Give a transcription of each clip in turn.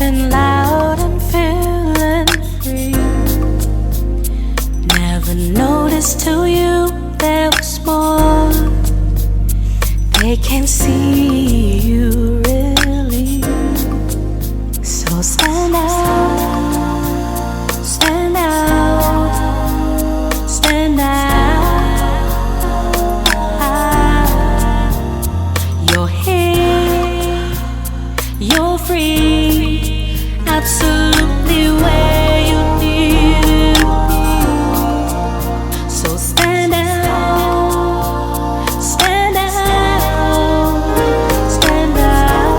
feeling loud and feeling free. Never noticed till you there was more. They can't see you really. So stand out, stand out, stand out. You're here, you're free, absolutely where you need to be. So stand out, stand out, stand out.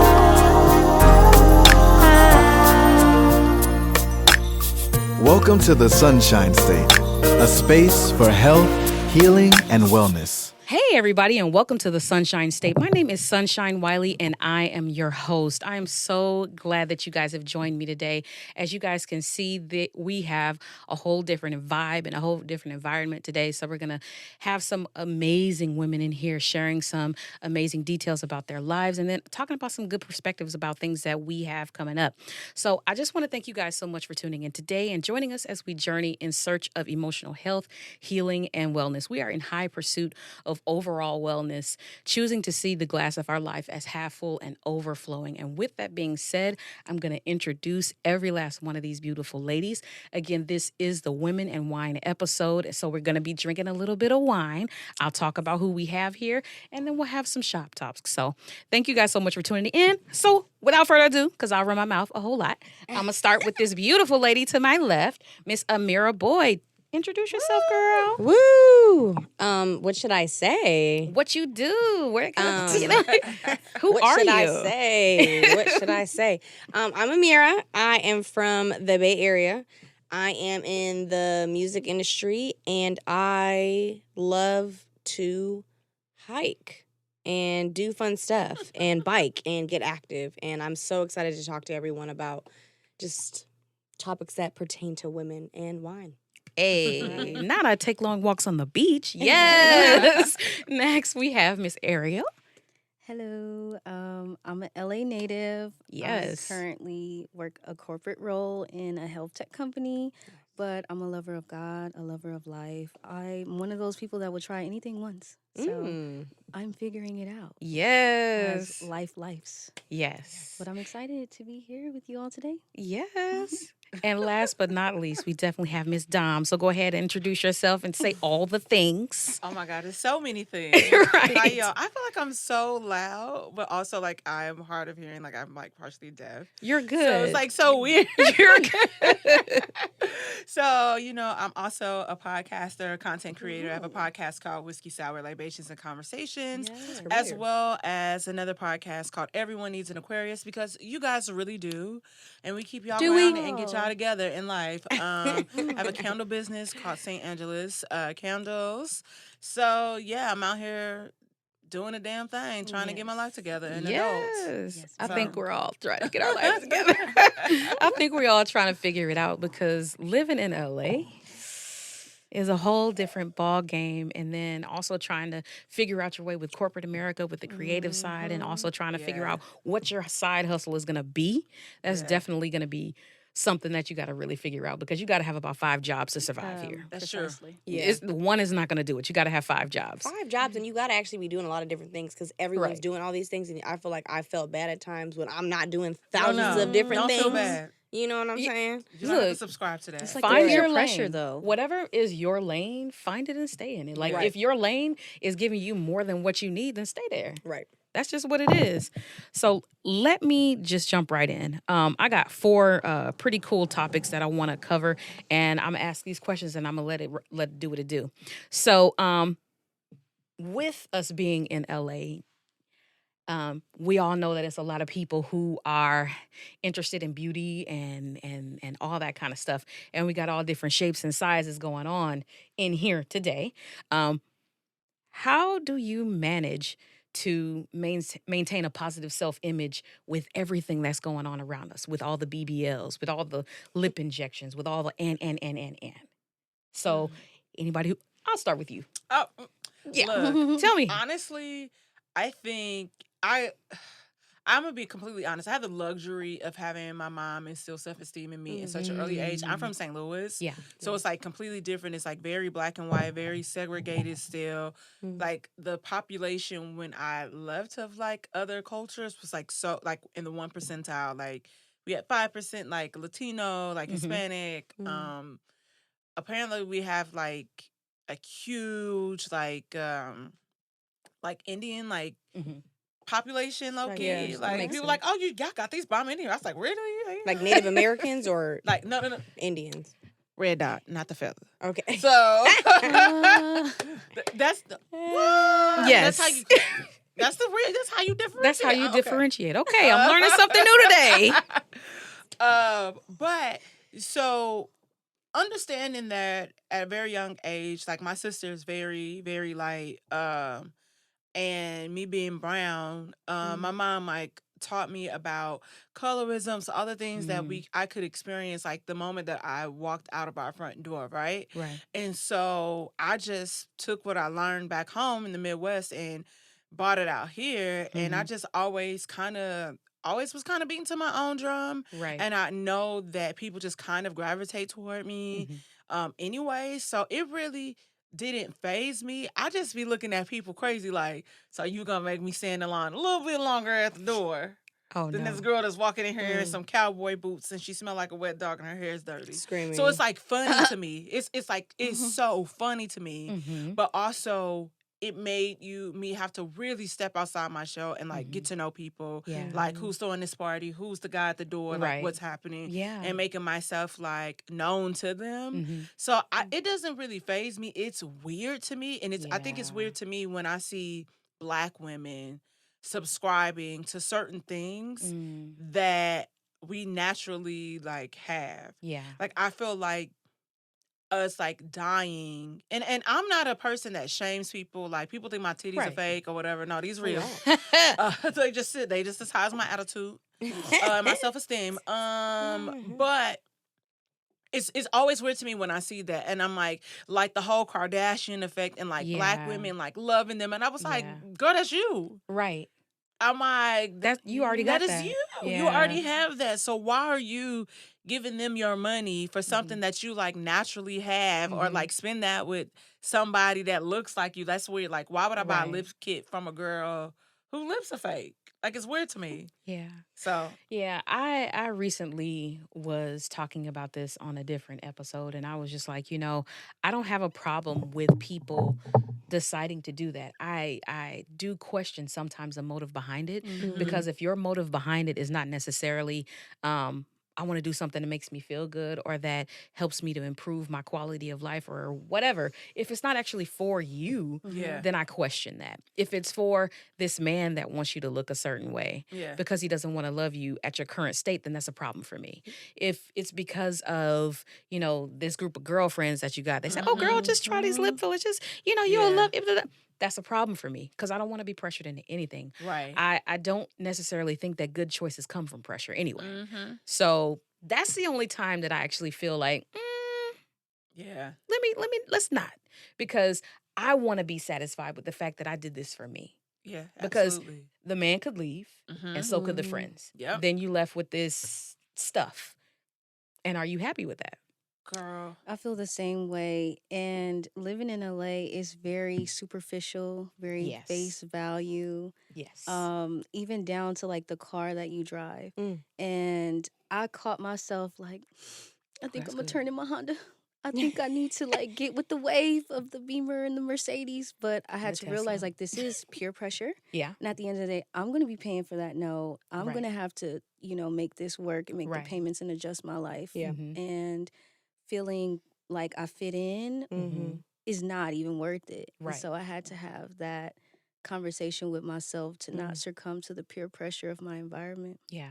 Welcome to the Sonshine State, a space for health, healing, and wellness. Hey, everybody, and welcome to the Sonshine State. My name is Sonshine Wiley, and I am your host. I am so glad that you guys have joined me today. As you guys can see, that we have a whole different vibe and a whole different environment today. So we're going to have some amazing women in here sharing some amazing details about their lives and then talking about some good perspectives about things that we have coming up. So I just want to thank you guys so much for tuning in today and joining us as we journey in search of emotional health, healing, and wellness. We are in high pursuit of overall wellness, choosing to see the glass of our life as half full and overflowing. And with that being said, I'm going to introduce every last one of these beautiful ladies. Again, this is the Women and Wine episode, so we're going to be drinking a little bit of wine. I'll talk about who we have here, and then we'll have some shop talks. So thank you guys so much for tuning in. So without further ado, because I'll run my mouth a whole lot, I'm going to start with this beautiful lady to my left, Miss Amira Boyd. Introduce yourself, girl. Woo! What should I say? What you do? Where? Who What are should you? I say? What should I say? I'm Amira. I am from the Bay Area. I am in the music industry, and I love to hike and do fun stuff and bike and get active. And I'm so excited to talk to everyone about just topics that pertain to women and wine. Hey, not I take long walks on the beach. Yes. Next, we have Miss Ariel. Hello, I'm an LA native. Yes. I currently work a corporate role in a health tech company, but I'm a lover of God, a lover of life. I'm one of those people that will try anything once. So I'm figuring it out. Yes. As life lifes. Yes. But I'm excited to be here with you all today. Yes. And last but not least, we definitely have Miss Dom. So go ahead and introduce yourself and say all the things. Oh my God, there's so many things. Right. Hi, y'all. I feel like I'm so loud, but also like I'm hard of hearing, like I'm like partially deaf. You're good. So it's like so weird. You're good. So, I'm also a podcaster, content creator. I have a podcast called Whiskey Sour Libations and Conversations, as well as another podcast called Everyone Needs an Aquarius, because you guys really do. And we keep y'all grounded and get y'all together in life. I have a candle business called St. Angela's Candles. So, yeah, I'm out here doing a damn thing, trying to get my life together and adults. Yes. I So- think we're all trying to get our lives together. I think we're all trying to figure it out because living in LA is a whole different ball game, and then also trying to figure out your way with corporate America with the creative side, and also trying to figure out what your side hustle is going to be. That's definitely going to be something that you got to really figure out, because you got to have about 5 jobs to survive here. That's true. Yeah. One is not going to do it. You got to have 5 jobs. 5 jobs, and you got to actually be doing a lot of different things because everyone's doing all these things, and I feel like I felt bad at times when I'm not doing thousands of different Don't things. feel bad. You know what I'm saying? You don't have to Look, subscribe to that. It's like Find there's your your pressure, lane. though. Whatever is your lane, find it and stay in it. Like, Right. if your lane is giving you more than what you need, then stay there. Right. That's just what it is. So let me just jump right in. I got 4 pretty cool topics that I want to cover, and I'm gonna ask these questions, and I'm gonna let it do what it do. So, with us being in LA, we all know that it's a lot of people who are interested in beauty and all that kind of stuff, and we got all different shapes and sizes going on in here today. How do you manage to maintain a positive self-image with everything that's going on around us, with all the BBLs, with all the lip injections, with all the and? So, anybody who, I'll start with you. Oh, Yeah. look, Tell me. honestly, I think I I'm gonna be completely honest. I have the luxury of having my mom instill self-esteem in me in such an early age. I'm from St. Louis, Yeah. so it's like completely different. It's like very black and white, very segregated still. Like the population when I left of like other cultures was like so like in the 1%. Like we had 5% like Latino, like Hispanic. Apparently we have like a huge like Indian like population low key. Like people like, oh, y'all got these bomb in here. I was like, really? Like Native Americans or Like no. Indians? Red dot, not the feather. Okay. So that's the yes. That's how you. That's how you differentiate. That's how you differentiate. Okay, I'm learning something new today. But so understanding that at a very young age, like my sister is very, very light, and me being brown, my mom like taught me about colorism, so other things that I could experience like the moment that I walked out of our front door, right? Right. And so I just took what I learned back home in the Midwest and brought it out here, and I just always was kind of beating to my own drum. Right. And I know that people just kind of gravitate toward me anyway. So it really didn't phase me. I just be looking at people crazy like, so you gonna make me stand in line a little bit longer at the door. Oh, Then no. this girl that's walking in here in some cowboy boots and she smell like a wet dog and her hair is dirty. Screaming. So it's like funny to me. It's like it's so funny to me. But also it made me have to really step outside my shell and like get to know people. Yeah. Like who's throwing this party, who's the guy at the door, like Right. what's happening. Yeah. And making myself like known to them. So it doesn't really faze me. It's weird to me. And I think it's weird to me when I see Black women subscribing to certain things that we naturally like have. Yeah. Like I feel like us like dying and I'm not a person that shames people. Like people think my titties are fake or whatever. No, these real. They just as high as my attitude, my self-esteem. But it's always weird to me when I see that, and I'm like the whole Kardashian effect and like Black women like loving them, and I was like, girl, that's you. Right. I'm like, That you already got that. That is you. Yeah. You already have that. So why are you giving them your money for something that you like naturally have, or like spend that with somebody that looks like you? That's weird. Like, why would I buy a lip kit from a girl whose lips are fake? Like, it's weird to me. Yeah. So yeah, I recently was talking about this on a different episode, and I was just like, I don't have a problem with people deciding to do that. I do question sometimes the motive behind it, because if your motive behind it is not necessarily I want to do something that makes me feel good or that helps me to improve my quality of life or whatever, if it's not actually for you, then I question that. If it's for this man that wants you to look a certain way because he doesn't want to love you at your current state, then that's a problem for me. If it's because of, this group of girlfriends that you got, they say, oh, girl, just try these lip fillers. Just, you'll love it. That's a problem for me because I don't want to be pressured into anything. Right. I don't necessarily think that good choices come from pressure anyway. So that's the only time that I actually feel like, let's not. Because I want to be satisfied with the fact that I did this for me. Yeah, because the man could leave and so could the friends. Yep. Then you left with this stuff. And are you happy with that? Girl. I feel the same way. And living in LA is very superficial, very face value. Yes. Even down to like the car that you drive. And I caught myself like, I think I'm gonna turn in my Honda. I think I need to like get with the wave of the Beamer and the Mercedes. But I had to realize like this is peer pressure. Yeah. And at the end of the day, I'm gonna be paying for that. No, I'm gonna have to, make this work and make the payments and adjust my life. Yeah. And feeling like I fit in is not even worth it. Right. And so I had to have that conversation with myself to not succumb to the peer pressure of my environment. Yeah.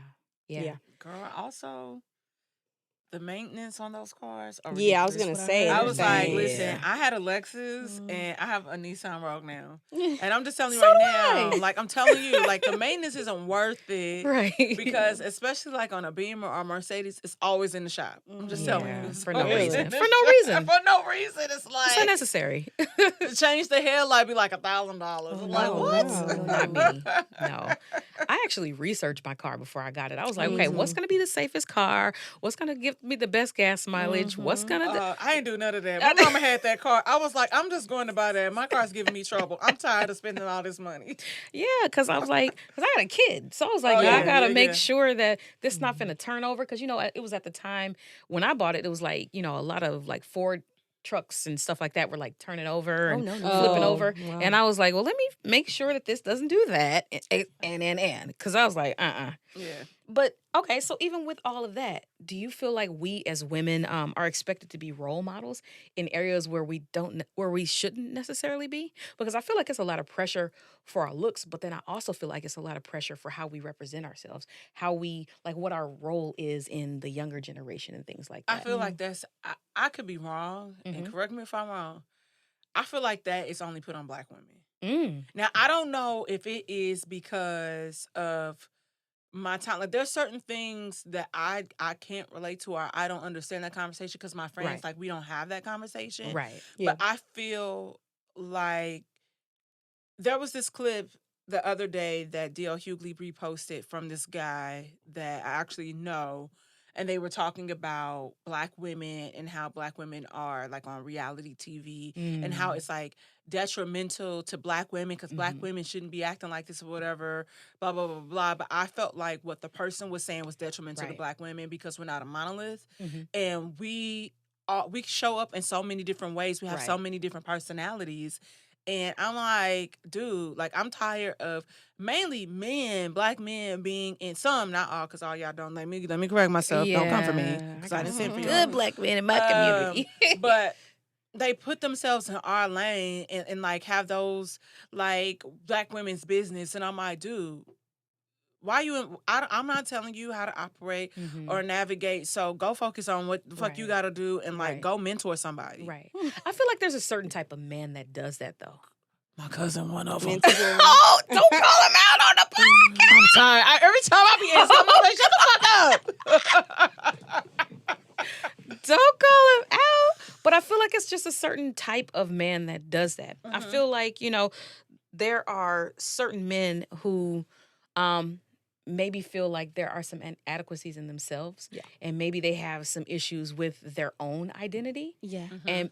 Girl, also, the maintenance on those cars are Yeah, I was ridiculous. gonna say. I the was same. like, listen, I had a Lexus and I have a Nissan Rogue now. And I'm just telling you So right do now, I. like I'm telling you, like the maintenance isn't worth it. Right. Because especially like on a Beamer or Mercedes, it's always in the shop. I'm just telling you. It's For no always reason. in the For no shop. reason. For no reason. It's It's like unnecessary. to change the headlight be like $1,000. I'm like, what? no. Not me. No. I actually researched my car before I got it. I was like, okay, what's going to be the safest car? What's going to give me the best gas mileage? What's going to... I ain't do none of that. My mama had that car. I was like, I'm just going to buy that. My car's giving me trouble. I'm tired of spending all this money. Yeah, because I was like, because I had a kid. So I was like, Oh, I yeah, got to yeah, make yeah. sure that this not finna turn over. Because, it was at the time when I bought it, it was like, a lot of like Ford trucks and stuff like that were like turning over and no. flipping Oh, over. wow. And I was like, well, let me make sure that this doesn't do that. And. Because I was like, Yeah. But okay, so even with all of that, do you feel like we as women are expected to be role models in areas where we shouldn't necessarily be? Because I feel like it's a lot of pressure for our looks, but then I also feel like it's a lot of pressure for how we represent ourselves, how we like what our role is in the younger generation and things like that. I feel like that's, I could be wrong, and correct me if I'm wrong. I feel like that is only put on Black women. Now, I don't know if it is because of my time. Like, there's certain things that I can't relate to, or I don't understand that conversation because my friends, Right. like, we don't have that conversation. Right. Yeah. But I feel like there was this clip the other day that D.L. Hughley reposted from this guy that I actually know. And they were talking about Black women and how Black women are like on reality TV and how it's like detrimental to Black women because Black women shouldn't be acting like this or whatever, blah, blah, blah, blah. But I felt like what the person was saying was detrimental to Right. Black women because we're not a monolith. And we show up in so many different ways. We have so Right. many different personalities. And I'm like, dude, like I'm tired of mainly men, Black men being in some, not all, because all y'all don't. Let me correct myself. Don't come for me, because I didn't send for you. Good Black men in my community. But they put themselves in our lane and like have those like Black women's business, and I'm like, dude, why you? I'm not telling you how to operate or navigate. So go focus on what the fuck you Right. got to do, and like Right. go mentor somebody. Right. I feel like there's a certain type of man that does that though. My cousin, one of them. Mental health. Oh, don't call him out on the podcast. I'm tired. Every time I be in something, shut the fuck up. Don't call him out. But I feel like it's just a certain type of man that does that. I feel like, there are certain men who maybe feel like there are some inadequacies in themselves. Yeah. And maybe they have some issues with their own identity. Yeah. And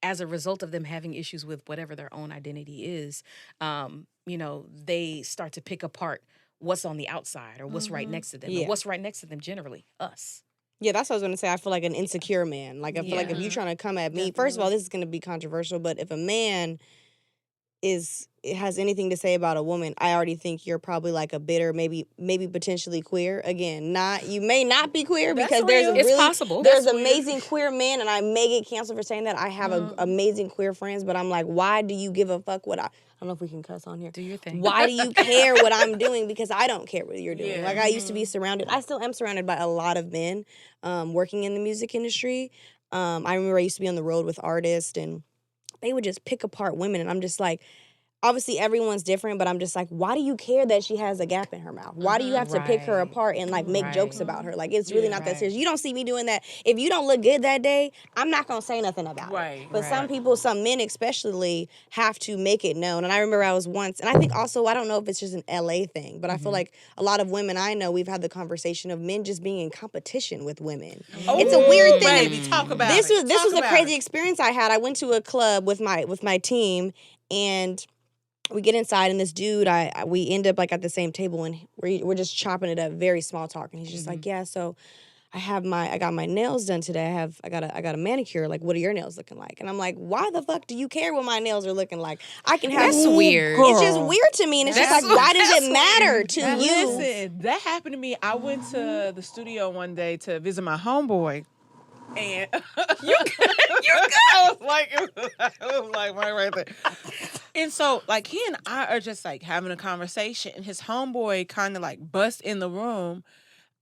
as a result of them having issues with whatever their own identity is, they start to pick apart what's on the outside or what's right next to them. Yeah. And what's right next to them generally? Us. Yeah, that's what I was going to say. I feel like an insecure man. Like, I feel like if you're trying to come at me, first of all, this is going to be controversial, but if a man has anything to say about a woman, I already think you're probably like a bitter, maybe potentially queer. Again, you may not be queer because It's possible. There's amazing queer men, and I may get canceled for saying that. I have amazing queer friends, but I'm like, why do you give a fuck what I don't know if we can cuss on here. Do your thing. Why do you care what I'm doing? Because I don't care what you're doing. Yeah. Like, I used to be surrounded. I still am surrounded by a lot of men working in the music industry. I remember I used to be on the road with artists, and they would just pick apart women. And I'm just like, obviously everyone's different, but I'm just like, why do you care that she has a gap in her mouth? Why do you have to pick her Right. apart and like make jokes about her? Like, it's really not that right. serious. You don't see me doing that. If you don't look good that day, I'm not going to say nothing about Right, it. But right. some people, some men especially, have to make it known. And I remember I was once, and I think also, I don't know if it's just an LA thing, but I feel like a lot of women I know, we've had the conversation of men just being in competition with women. It's a weird thing. Baby, talk about This it. was a Talk crazy about experience I had. I went to a club with my team, and we get inside, and this dude, we end up like at the same table, and we're just chopping it up, very small talk, and he's just like, yeah, so I got my nails done today. I got a manicure. Like, what are your nails looking like? And I'm like, why the fuck do you care what my nails are looking like? I can have. That's weird. It's just weird to me, and it's just like, why does it matter to you? Listen, that happened to me. I went to the studio one day to visit my homeboy. And you're good. I was like, it was like right there. And so, like, he and I are just like having a conversation, and his homeboy kind of like busts in the room.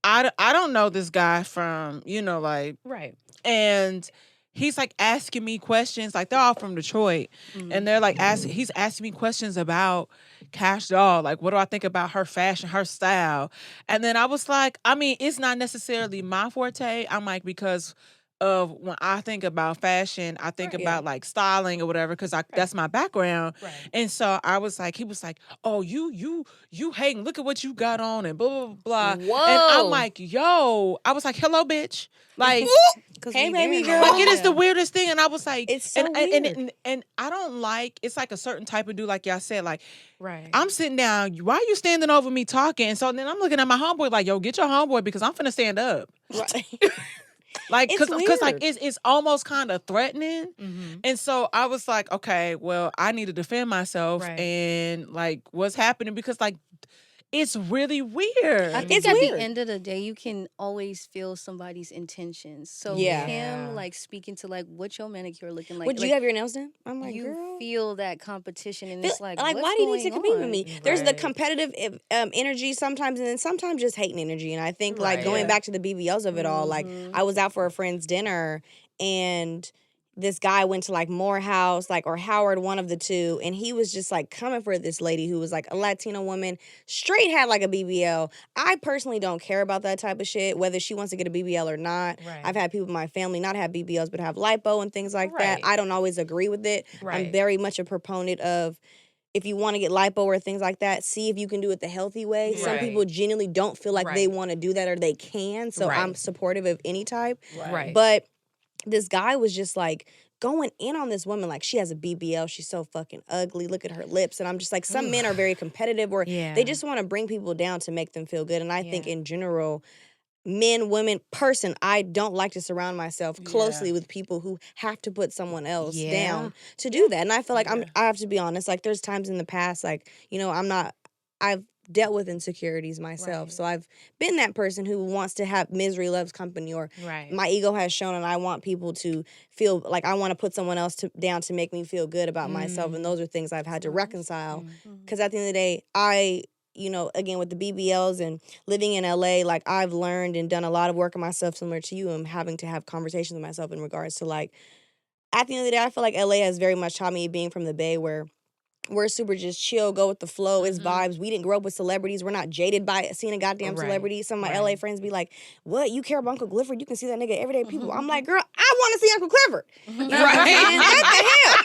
I don't know this guy from, like, Right. and he's like asking me questions, like they're all from Detroit, and they're like he's asking me questions about Cash Doll, like what do I think about her fashion, her style, and then I was like, I mean, it's not necessarily my forte. I'm like, because of when I think about fashion, I think about like styling or whatever, because that's my background. Right. And so I was like, he was like, oh, you hating, look at what you got on and blah, blah, blah. Whoa. And I'm like, yo, I was like, hello, bitch. Like, Hey, baby girl. like it is the weirdest thing. And I was like, It's so weird. And I don't like, it's like a certain type of dude, like y'all said, like, Right. I'm sitting down, why are you standing over me talking? And so then I'm looking at my homeboy like, yo, get your homeboy because I'm finna stand up. Right. Like, It's cause like weird. it's almost kind of threatening. Mhm. And so I was like, okay, well, I need to defend myself Right. and like what's happening, because like it's really weird. I think It's at weird. the end of the day, you can always feel somebody's intentions. So Yeah. him like speaking to like what's your manicure looking like? Would you like, have your nails done? I'm like, you girl. feel that competition, and it's like, why what's do you need to going compete with on? me? There's the Right. competitive energy sometimes, and then sometimes just hating energy. And I think like Right. going Yeah. back to the BBLs of it all, like I was out for a friend's dinner, and this guy went to like Morehouse, like, or Howard, one of the two, and he was just like coming for this lady who was like a Latino woman, straight had like a BBL. I personally don't care about that type of shit, whether she wants to get a BBL or not. Right. I've had people in my family not have BBLs but have lipo and things like that. Right. I don't always agree with it. Right. I'm very much a proponent of, if you want to get lipo or things like that, see if you can do it the healthy way. Some Right. people genuinely don't feel like they Right. want to do that or they can. So I'm Right. supportive of any type. Right. But this guy was just like going in on this woman like she has a BBL. She's so fucking ugly. Look at her lips. And I'm just like, some men are very competitive, or Yeah. they just want to bring people down to make them feel good. And I think Yeah. in general, men, women, person, I don't like to surround myself closely with people who have to put someone else Yeah. down to do that. And I feel like I have to be honest, like there's times in the past, like, I've dealt with insecurities myself. Right. So I've been that person who wants to have misery loves company, or Right. my ego has shown and I want people to feel like I want to put someone else down to make me feel good about myself. And those are things I've had to reconcile. Because at the end of the day, again, with the BBLs and living in LA, like I've learned and done a lot of work on myself, similar to you, and having to have conversations with myself in regards to like, at the end of the day, I feel like LA has very much taught me, being from the Bay, where we're super just chill, go with the flow. It's vibes. We didn't grow up with celebrities. We're not jaded by seeing a goddamn Right. celebrity. Some of my Right. LA friends be like, what? You care about Uncle Clifford? You can see that nigga everyday people. I'm like, girl, I want to see Uncle Clifford. You know what I'm saying? What the hell?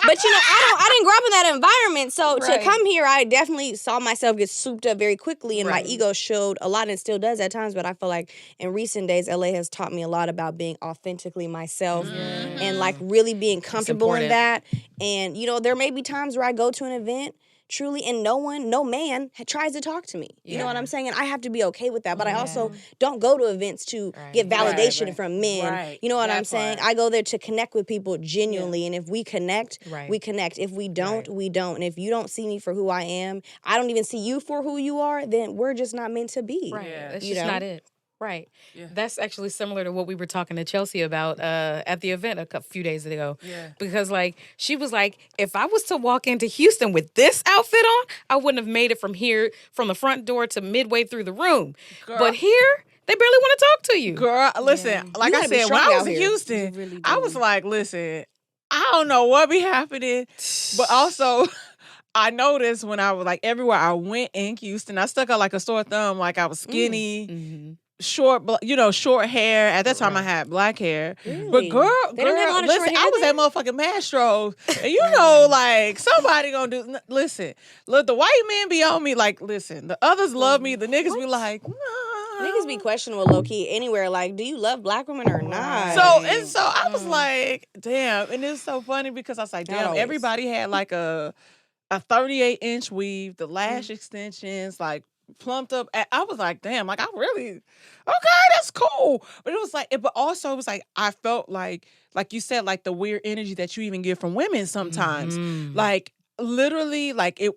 But I didn't grow up in that environment. So to Right. come here, I definitely saw myself get souped up very quickly, and Right. my ego showed a lot, and it still does at times. But I feel like in recent days, LA has taught me a lot about being authentically myself and like really being comfortable in important. that. And there may be times where I go to an event truly, and no man tries to talk to me. You know what I'm saying? And I have to be okay with that. But I also don't go to events to get validation Right. from men. Right. You know what That I'm saying? part. I go there to connect with people genuinely. And if we connect, Right. we connect. If we don't, Right. we don't. And if you don't see me for who I am, I don't even see you for who you are, then we're just not meant to be. Right. Yeah. That's You just know? not it. Right. Yeah. That's actually similar to what we were talking to Chelsea about at the event a few days ago. Yeah. Because like she was like, if I was to walk into Houston with this outfit on, I wouldn't have made it from the front door to midway through the room. Girl. But here, they barely want to talk to you. Girl, listen, like You I gotta be said, when strong I out was in here. You Houston, really I do. was like, listen, I don't know what be happening, but also I noticed when I was like everywhere I went in Houston, I stuck out like a sore thumb, like I was skinny, Mm-hmm. short, short hair. At that time, I had black hair. Really? But girl, They don't have a lot of listen, short hair I was there? at motherfucking Mastro's, and you know, like somebody gonna do. Listen, look, the white men be on me. Like, listen, the others love me. The niggas be like, nah. Niggas be questionable low key anywhere. Like, do you love black women or not? So I was like, damn, and it's so funny because I was like, Not damn, always. everybody had like a 38-inch weave, the lash extensions, like plumped up. I was like, damn, like I really, okay, that's cool. But it was like, but also it was like I felt like you said, like the weird energy that you even get from women sometimes, like literally, like it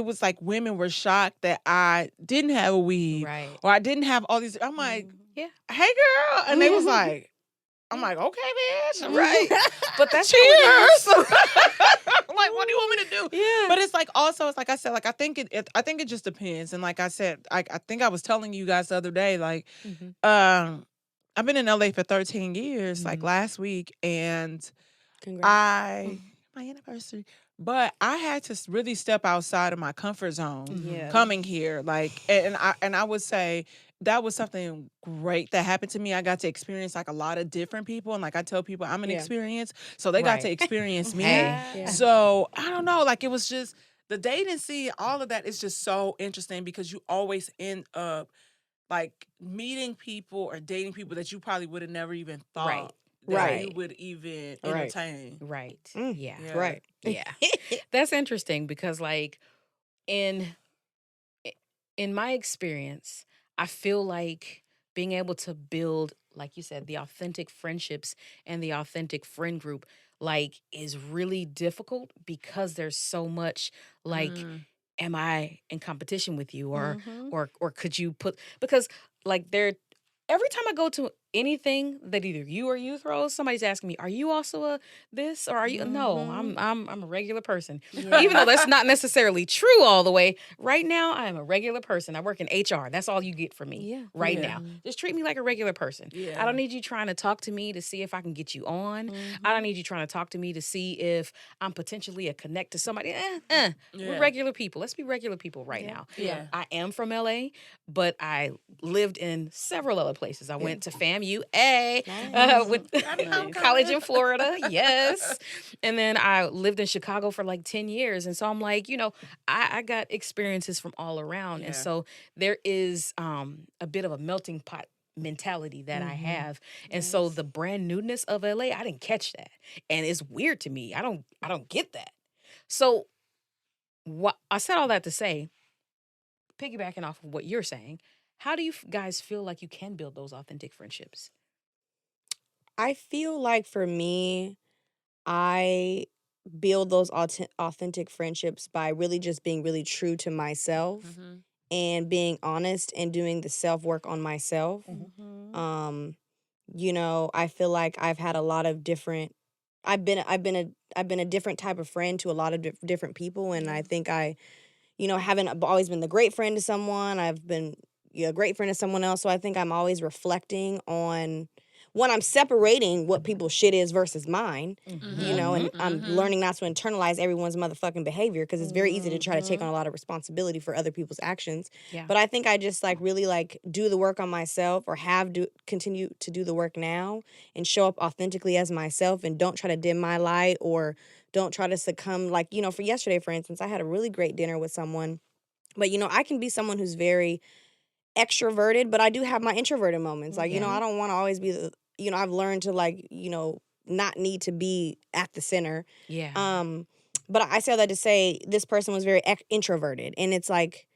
was like women were shocked that I didn't have a weave, Right. or I didn't have all these. I'm like, Yeah. hey girl, and they was like, I'm like, okay, bitch, right? But that's Cheers. I'm like, what do you want me to do? Yeah. But it's like also, it's like I said, like I think it just depends. And like I said, I think I was telling you guys the other day, like, I've been in LA for 13 years, like last week, and Congrats. my anniversary. But I had to really step outside of my comfort zone Yeah. coming here. Like, and I would say that was something great that happened to me. I got to experience like a lot of different people. And like I tell people, I'm an experience. So they got to experience me. Yeah. So I don't know, like it was just the dating scene, all of that is just so interesting because you always end up like meeting people or dating people that you probably would have never even thought that you would even entertain. Right. Yeah. Right. Yeah. That's interesting because like in my experience, I feel like being able to build, like you said, the authentic friendships and the authentic friend group like is really difficult because there's so much like am I in competition with you or could you put, because like every time I go to anything that either you or you throw, somebody's asking me, are you also a this or are you? No, I'm a regular person. Even though that's not necessarily true all the way. Right now, I am a regular person. I work in HR. That's all you get from me right now. Just treat me like a regular person. I don't need you trying to talk to me to see if I can get you on. I don't need you trying to talk to me to see if I'm potentially a connect to somebody. We're regular people. Let's be regular people right now. I am from LA, but I lived in several other places. I went to FAMU, with college in Florida, yes. And then I lived in Chicago for like 10 years. And so I'm like, I got experiences from all around. And so there is a bit of a melting pot mentality that I have. And so the brand newness of LA, I didn't catch that. And it's weird to me. I don't get that. So I said all that to say, piggybacking off of what you're saying, how do you guys feel like you can build those authentic friendships? I feel like for me, I build those authentic friendships by really just being really true to myself and being honest and doing the self-work on myself. I feel like I've had a lot of different I've been a different type of friend to a lot of different people, and I think I haven't always been the great friend to someone. I've been a great friend to someone else. So I think I'm always reflecting on when I'm separating what people's shit is versus mine, and I'm learning not to internalize everyone's motherfucking behavior because it's very easy to try to take on a lot of responsibility for other people's actions. Yeah. But I think I just like really like do the work on myself or continue to do the work now and show up authentically as myself and don't try to dim my light or don't try to succumb. Like, for yesterday, for instance, I had a really great dinner with someone, but I can be someone who's very extroverted, but I do have my introverted moments. Like, I don't want to always be I've learned to like, not need to be at the center. Yeah. But I say all that to say this person was very introverted, and it's like,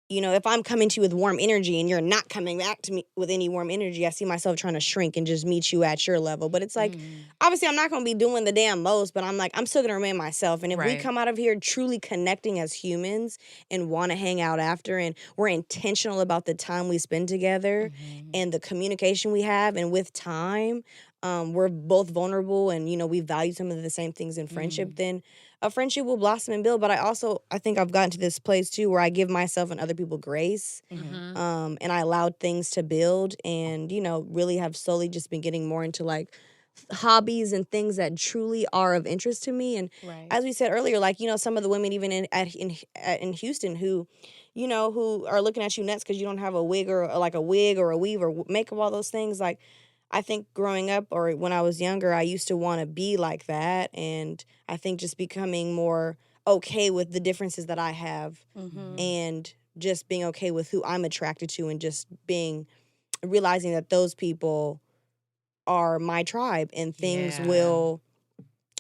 if I'm coming to you with warm energy and you're not coming back to me with any warm energy, I see myself trying to shrink and just meet you at your level. But it's like, obviously I'm not going to be doing the damn most, but I'm like, I'm still going to remain myself. And if we come out of here truly connecting as humans and want to hang out after, and we're intentional about the time we spend together and the communication we have, and with time, we're both vulnerable and, we value some of the same things in friendship, then a friendship will blossom and build. But I think I've gotten to this place too where I give myself and other people grace, and I allowed things to build, and really have slowly just been getting more into like hobbies and things that truly are of interest to me. And as we said earlier, like some of the women even in Houston who who are looking at you nuts because you don't have a wig or a weave or makeup, all those things. Like, I think growing up or when I was younger, I used to want to be like that. And I think just becoming more okay with the differences that I have and just being okay with who I'm attracted to and just realizing that those people are my tribe and things will,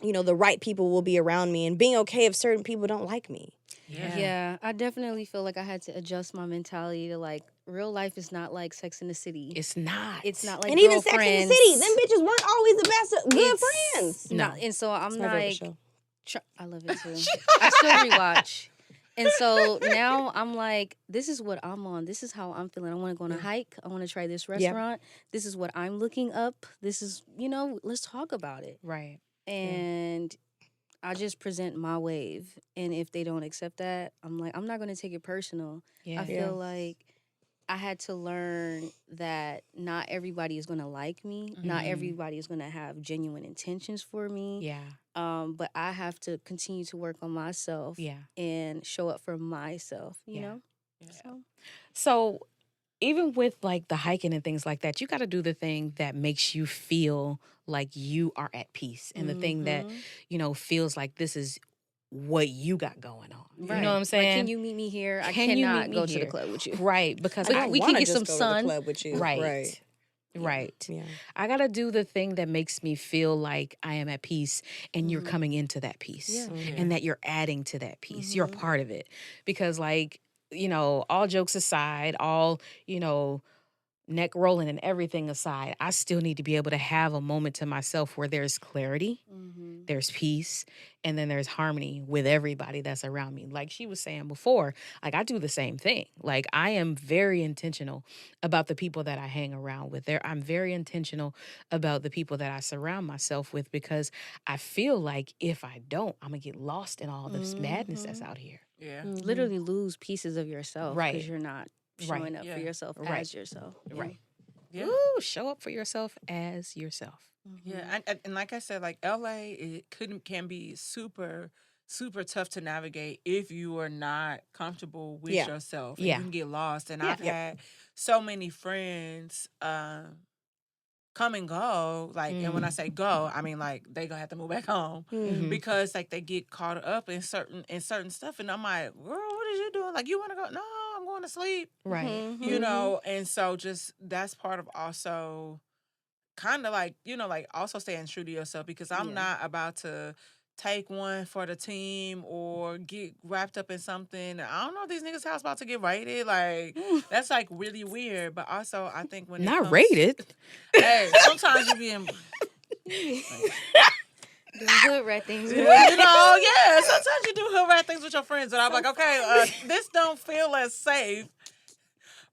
the right people will be around me, and being okay if certain people don't like me. Yeah, I definitely feel like I had to adjust my mentality to like real life is not like Sex in the City. It's not. It's not like and even Sex in the City, them bitches weren't always the best good friends. No, and so I'm like, I love it too. I still rewatch. And so now I'm like, this is what I'm on. This is how I'm feeling. I want to go on a hike. I want to try this restaurant. This is what I'm looking up. This is, let's talk about it. Right. And I just present my wave. And if they don't accept that, I'm like, I'm not going to take it personal. Yeah. I feel like I had to learn that not everybody is going to like me. Not everybody is going to have genuine intentions for me. Yeah. But I have to continue to work on myself and show up for myself, you know? Yeah. So even with like the hiking and things like that, you got to do the thing that makes you feel like you are at peace and the thing that, feels like this is what you got going on. Right. You know what I'm saying? Like, can you meet me here? I cannot go to the club with you. Right. Because we can get some sun. To the club with you. Right. Right. Yeah. I got to do the thing that makes me feel like I am at peace and you're coming into that peace and that you're adding to that peace. You're a part of it. Because like, all jokes aside, all, neck rolling and everything aside, I still need to be able to have a moment to myself where there's clarity, there's peace, and then there's harmony with everybody that's around me. Like she was saying before, like I do the same thing. Like I am very intentional about the people that I hang around with. I'm very intentional about the people that I surround myself with because I feel like if I don't, I'm going to get lost in all this madness that's out here. Yeah. Literally lose pieces of yourself Right. because you're not showing up for yourself as yourself. Right. Yeah. Ooh, show up for yourself as yourself. Yeah, and like I said, like LA, can be super, super tough to navigate if you are not comfortable with yourself. And you can get lost. And I've had so many friends come and go. Like, and when I say go, I mean like they gonna have to move back home because like they get caught up in certain stuff. And I'm like, girl, what is you doing? Like, you want to go? No, I'm going to sleep. Right. You know, and so just that's part of also kind of like, like also staying true to yourself because I'm not about to take one for the team or get wrapped up in something. I don't know if these niggas' house about to get raided. Like, that's like really weird. But also, I think when Not raided. Hey, sometimes you be in. The hood rat things. Sometimes you do hood rat things with your friends. And I'm like, okay, this don't feel as safe.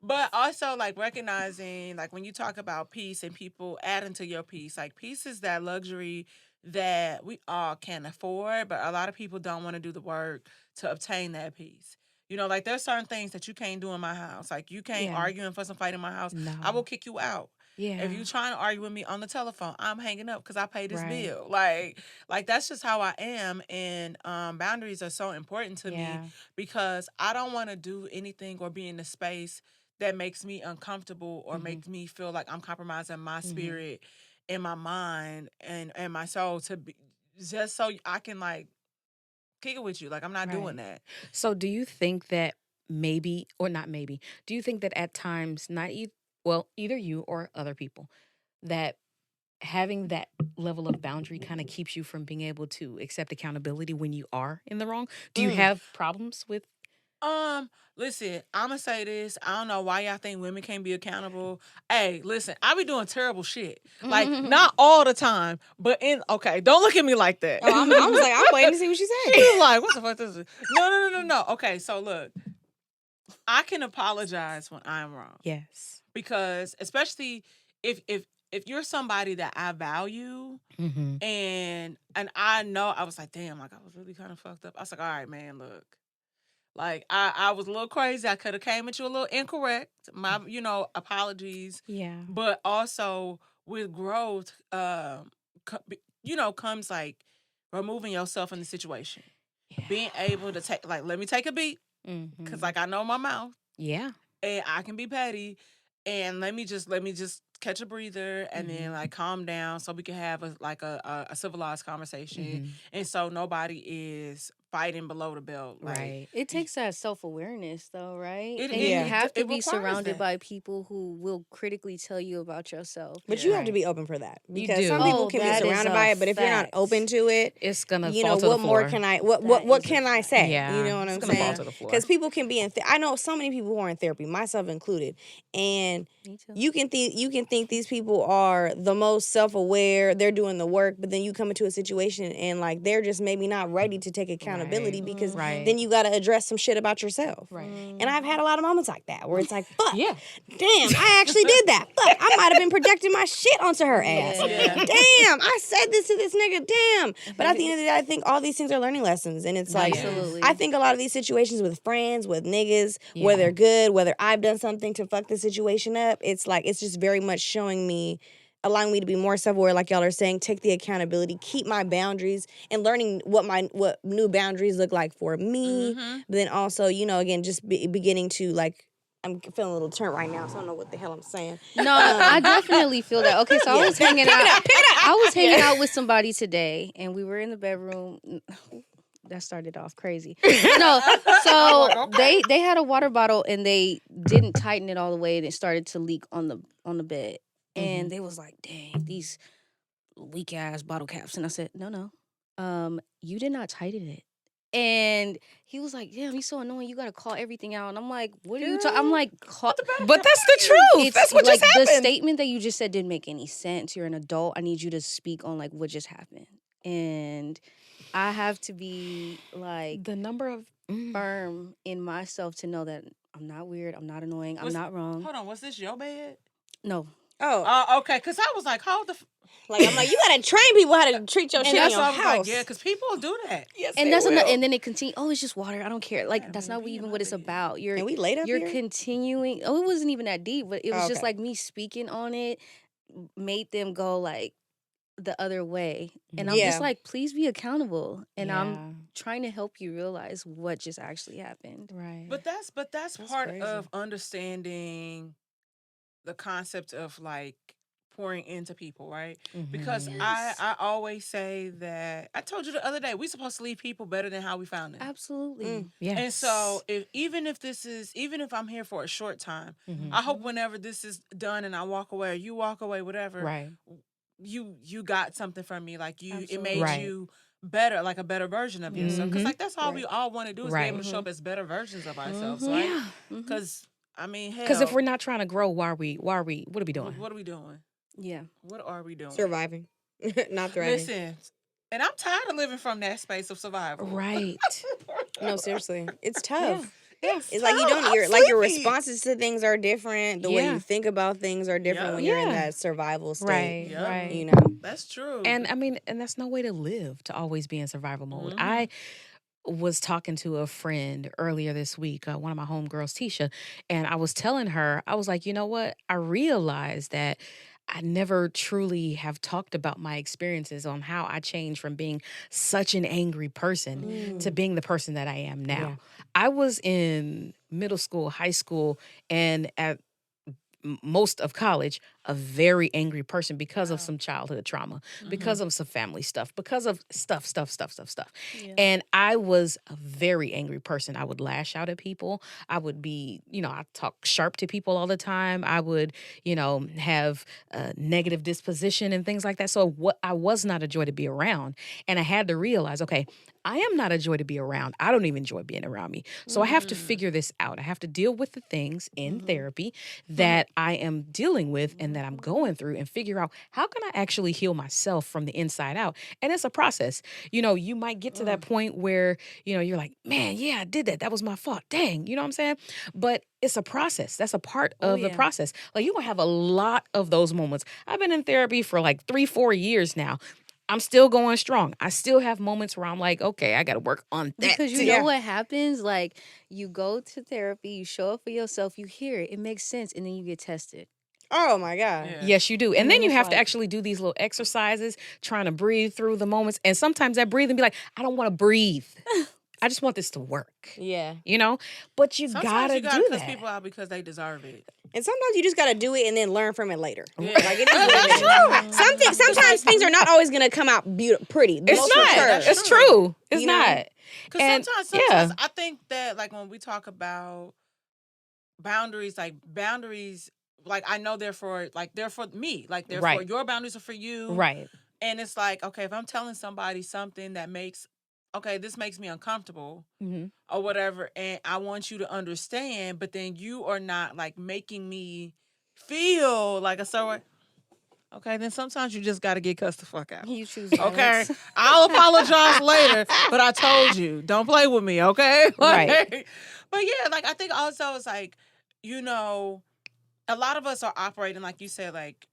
But also, like, recognizing, like, when you talk about peace and people adding to your peace, like, peace is that luxury that we all can afford, but a lot of people don't want to do the work to obtain that peace. Like, there's certain things that you can't do in my house. Like, you can't argue and fuss and fight in my house. No. I will kick you out. Yeah. If you trying to argue with me on the telephone, I'm hanging up because I pay this bill. Like that's just how I am. And boundaries are so important to me because I don't want to do anything or be in a space that makes me uncomfortable or makes me feel like I'm compromising my spirit and my mind and my soul to be just so I can like kick it with you. Like I'm not doing that. So do you think that maybe or not maybe, do you think that at times either you or other people that having that level of boundary kind of keeps you from being able to accept accountability when you are in the wrong? Do you have problems with Listen, I'm gonna say this. I don't know why y'all think women can't be accountable. Hey, listen, I be doing terrible shit. Like, not all the time, but don't look at me like that. Oh, I was like, I'm waiting to see what she said. She was like, what the fuck this is? No. Okay, so look, I can apologize when I'm wrong. Yes. Because especially if you're somebody that I value and I know I was like, damn, like I was really kind of fucked up. I was like, all right, man, look. Like, I was a little crazy. I could have came at you a little incorrect. My, apologies. Yeah. But also with growth, comes like removing yourself in the situation. Yeah. Being able to take, like, let me take a beat. Because, like, I know my mouth. Yeah. And I can be petty. And let me just catch a breather and then like calm down so we can have a civilized conversation. And so nobody is fighting below the belt. Like, right. It takes that self-awareness though, right? And you have to be surrounded that. by people who will critically tell you about yourself. But you have to be open for that. Because some Oh, people can be that is surrounded a by it, but if you're not fact. open to it, It's gonna you fall know, to the what floor. more can I what can I say? Yeah. You know what It's I'm gonna fall saying? to the floor. Because people can be in I know so many people who are in therapy, myself included. And Me too. you can think these people are the most self-aware, they're doing the work, but then you come into a situation and like they're just maybe not ready to take accountability accountability because Right. then you got to address some shit about yourself. Right. And I've had a lot of moments like that where it's like, fuck, Yeah. damn, I actually did that. Fuck, I might have been projecting my shit onto her ass. Yeah. Damn, I said this to this nigga, damn. But at the end of the day, I think all these things are learning lessons. And it's like, Absolutely. I think a lot of these situations with friends, with niggas, whether they're good, whether I've done something to fuck the situation up, it's like, it's just very much showing me, allowing me to be more self-aware, like y'all are saying, take the accountability, keep my boundaries, and learning what new boundaries look like for me. But then also, you know, again, just beginning to like, I'm feeling a little turnt right now, so I don't know what the hell I'm saying. No, I definitely feel that. Okay, so I was hanging out. I was hanging out with somebody today, and we were in the bedroom. That started off crazy. No, so they had a water bottle and they didn't tighten it all the way, and it started to leak on the bed. And they was like, "Dang, these weak ass bottle caps." And I said, "No, you did not tighten it." And he was like, "Damn, he's so annoying. You got to call everything out." And I'm like, "What are you talking?" I'm like, But that's the truth. It's That's what like just happened. the statement that you just said didn't make any sense. You're an adult. I need you to speak on like what just happened." And I have to be like The number of firm in myself to know that I'm not weird. I'm not annoying. I'm not wrong. Hold on, was this your bed? No. Oh, Okay, because I was like, hold the... like I'm like, you gotta train people how to treat your shit in That's your why I was house. like, yeah, because people do that. yes, And they that's will. and then it continued. Oh, it's just water. I don't care. Like that's not even what it's about. You're And we laid up you're here? continuing. Oh, it wasn't even that deep, but it was just okay. like me speaking on it made them go like the other way. And I'm Yeah. just like, please be accountable. And Yeah. I'm trying to help you realize what just actually happened. Right. But that's part crazy. of understanding the concept of like pouring into people, right? Because I always say that I told you the other day, we're supposed to leave people better than how we found them. Absolutely. Yeah. And so even if I'm here for a short time, I hope whenever this is done and I walk away or you walk away, whatever, Right. you got something from me. Like it Absolutely. made Right. you better, like a better version of yourself. Because like that's all we all want to do is Right. be able to show up as better versions of ourselves, right? Yeah. Because I mean, hell, Because if we're not trying to grow, why are we? What are we doing? what are we doing? Yeah. What are we doing? Surviving, not thriving. Listen, and I'm tired of living from that space of survival. Right. No, seriously, it's tough. Yes. It's like you don't. Your responses to things are different. The way Yeah. you think about things are different Yeah. when you're in Yeah. that survival state. Right. Yeah. Right. You know. That's true. And I mean, and that's no way to live, to always be in survival mode. I was talking to a friend earlier this week, one of my homegirls, Tisha, and I was telling her, I was like, you know what? I realized that I never truly have talked about my experiences on how I changed from being such an angry person to being the person that I am now. Yeah. I was in middle school, high school, and at most of college, a very angry person because of some childhood trauma, because of some family stuff, because of stuff. And I was a very angry person. I would lash out at people. I would be, I talk sharp to people all the time. I would, have a negative disposition and things like that. So I was not a joy to be around. And I had to realize, okay, I am not a joy to be around. I don't even enjoy being around me. So I have to figure this out. I have to deal with the things in therapy that I am dealing with and that I'm going through and figure out how can I actually heal myself from the inside out. And it's a process. You might get to that point where, you're like, man, yeah, I did that. That was my fault. Dang. You know what I'm saying? But it's a process. That's a part of the process. Like you're going to have a lot of those moments. I've been in therapy for like 3-4 years now. I'm still going strong. I still have moments where I'm like, okay, I got to work on that. Because you know what happens? Like, you go to therapy, you show up for yourself, you hear it, it makes sense, and then you get tested. Oh my God. Yeah. Yes, you do. And then you it's have to like- actually do these little exercises, trying to breathe through the moments. And sometimes I breathe and be like, I don't want to breathe. I just want this to work. Yeah. But you Sometimes gotta you gotta do cuss that. people out because they deserve it. And sometimes you just gotta do it and then learn from it later. Yeah. Like it is what it is. Sometimes things are not always gonna come out pretty. It's Most not. of the time. That's It's true. true. It's You know? not. Because And, sometimes I think that like when we talk about boundaries, like I know they're for me, like they're for Right. your boundaries are for you, Right. And it's like, okay, if I'm telling somebody something that this makes me uncomfortable Mhm. or whatever, and I want you to understand, but then you are not like making me feel like a certain way. okay, then sometimes you just got to get cussed the fuck out. You choose Okay, violence. I'll apologize later, but I told you, don't play with me, okay? Right. But yeah, like I think also it's like, you know, a lot of us are operating like you said, like,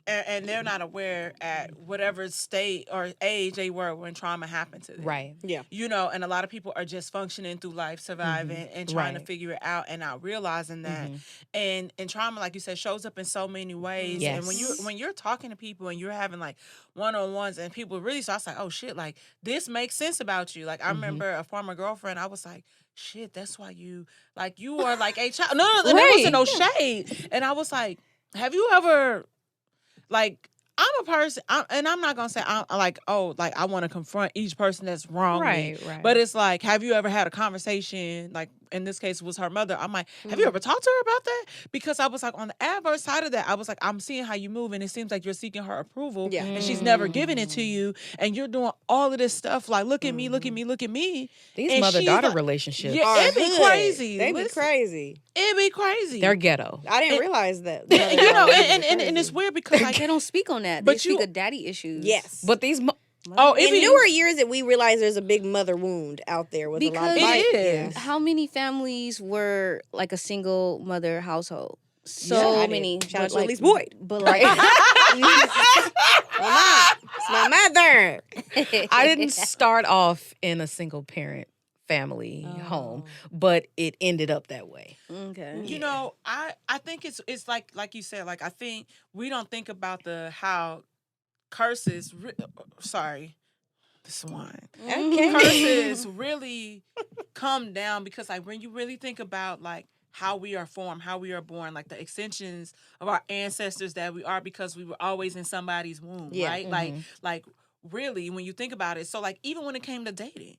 and they're not aware at whatever state or age they were when trauma happened to them. Right. Yeah. You know, and a lot of people are just functioning through life, surviving, and trying to Right. figure it out and not realizing that. And trauma, like you said, shows up in so many ways. Yes. And when you're talking to people and you're having like one-on-ones and people really start like, oh shit, like this makes sense about you. Like I remember a former girlfriend, I was like, shit, that's why you are like a child. No, there wasn't no shade. And I was like, have you ever, like, I'm a person, and I'm not gonna say I'm like, oh, like I want to confront each person that's wrong. Right. But it's like, have you ever had a conversation? Like in this case, it was her mother. I'm like, have you ever talked to her about that? Because I was like, on the adverse side of that, I was like, I'm seeing how you move, and it seems like you're seeking her approval, Yeah. and she's never giving it to you, and you're doing all of this stuff like, look at me, look at me, look at me. These And mother-daughter she's like- relationships. Yeah, it'd be crazy. They be Listen, crazy. It'd be crazy. They're ghetto. I didn't realize that. you know, and it's weird because like They don't speak on that. But They speak you- of daddy issues. Yes. But these it in be newer years that we realize there's a big mother wound out there with a lot of Because It yeah. is. how many families were like a single mother household? Yeah, So I did. many. Shout out but, to Elise Boyd. But like, It's my mother. I didn't start off in a single parent family home, but it ended up that way. okay. You know, I think it's like you said, like I think we don't think about how curses sorry, this wine. Okay. Curses really come down because like when you really think about like how we are formed, how we are born, like the extensions of our ancestors that we are because we were always in somebody's womb, Yeah. right? Like really when you think about it. So like even when it came to dating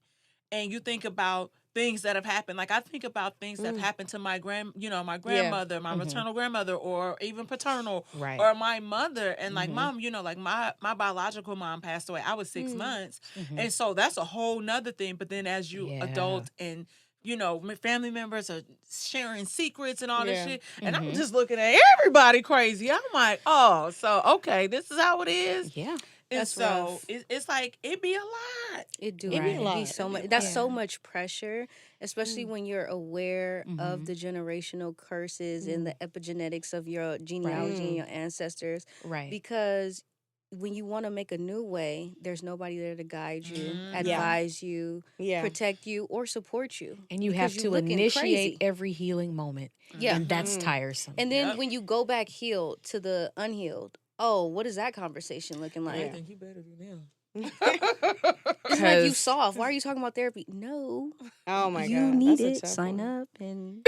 and you think about things that have happened, like I think about things that have happened to my grandmother, my maternal grandmother, or even paternal, Right. or my mother, and like mom, you know, like my biological mom passed away. I was 6 months, and so that's a whole nother thing. But then as you Yeah. adult and you know, family members are sharing secrets and all Yeah. this shit, and I'm just looking at everybody crazy. I'm like, oh, so okay, this is how it is. Yeah. And That's so rough. it's like it be a lot. It do. It be a It lot. be so It be much. a That's lot. so much pressure, especially when you're aware of the generational curses and the epigenetics of your genealogy and your ancestors. Right. Because when you want to make a new way, there's nobody there to guide you, Mhm. advise you, Yeah. protect you, or support you. And you because have you to looking initiate crazy. every healing moment. Yeah. And that's tiresome. And then Yep. when you go back healed to the unhealed, oh, what is that conversation looking like? I think you better do them. It's like you 'Cause- soft. Why are you talking about therapy? No, Oh my you god. need That's a it. tough Sign one. up, and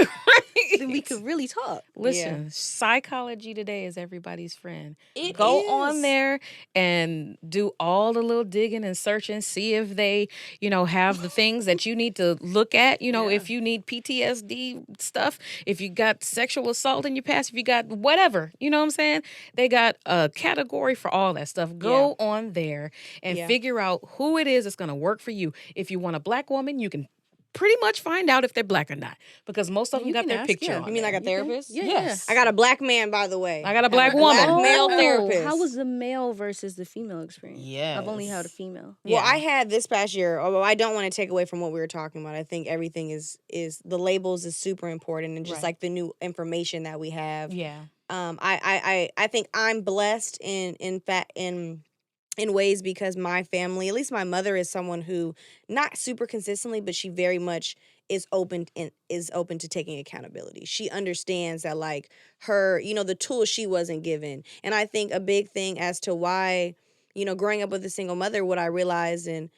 then we could really talk. Listen, psychology today is everybody's friend. It Go is. on there and do all the little digging and searching, see if they, you know, have the things that you need to look at. You know, if you need PTSD stuff, if you got sexual assault in your past, if you got whatever, you know what I'm saying? They got a category for all that stuff. Go on there and figure out who it is that's going to work for you. If you want a black woman, you can pretty much find out if they're black or not because most of them You got can their ask, picture yeah. on You mean there. like a therapist? Yeah. Yes. I got a black man, by the way. I got a black Black woman. male Oh, therapist. How was the male versus the female experience? I've only had a Yes. female. Well, I had this past year, although I don't want to take away from what we were talking about. I think everything is the labels is super important and just Right. like the new information that we have. Yeah. I think I'm blessed in ways because my family, at least my mother, is someone who not super consistently, but she very much is open to taking accountability. She understands that like her, you know, the tools she wasn't given. And I think a big thing as to why, you know, growing up with a single mother, what I realized and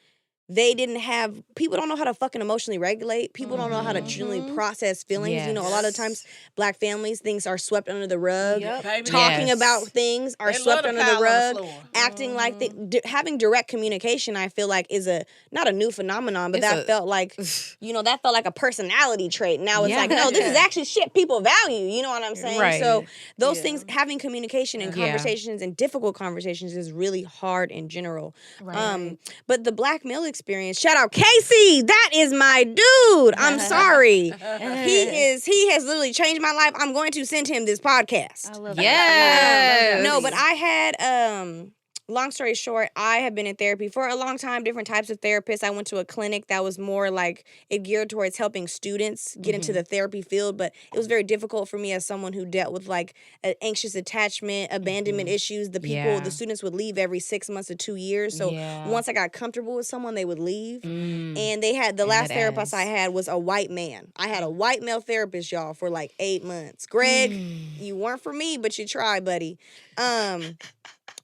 people don't know how to fucking emotionally regulate. People don't know how to genuinely process feelings. You know, a lot of times black families, things are swept under the rug. Baby, Talking Yes. about things are They swept love to under the pile on rug. the floor. Acting like having direct communication, I feel like is not a new phenomenon, but that felt like, you know, that felt like a personality trait. Now it's Yeah. like, no, this is actually shit people value. You know what I'm saying? Right. So those things, having communication and Yeah. conversations and difficult conversations is really hard in general. Right. But the black male experience. Shout out Casey. That is my dude. I'm sorry. He has literally changed my life. I'm going to send him this podcast. I love Yes. No, but I had long story short, I have been in therapy for a long time, different types of therapists. I went to a clinic that was more like it geared towards helping students get into the therapy field, but it was very difficult for me as someone who dealt with like an anxious attachment, abandonment issues. The students would leave every 6 months to 2 years. So once I got comfortable with someone, they would leave. And they had the last therapist I had was a white man. I had a white male therapist, y'all, for like 8 months. Greg, you weren't for me, but you tried, buddy.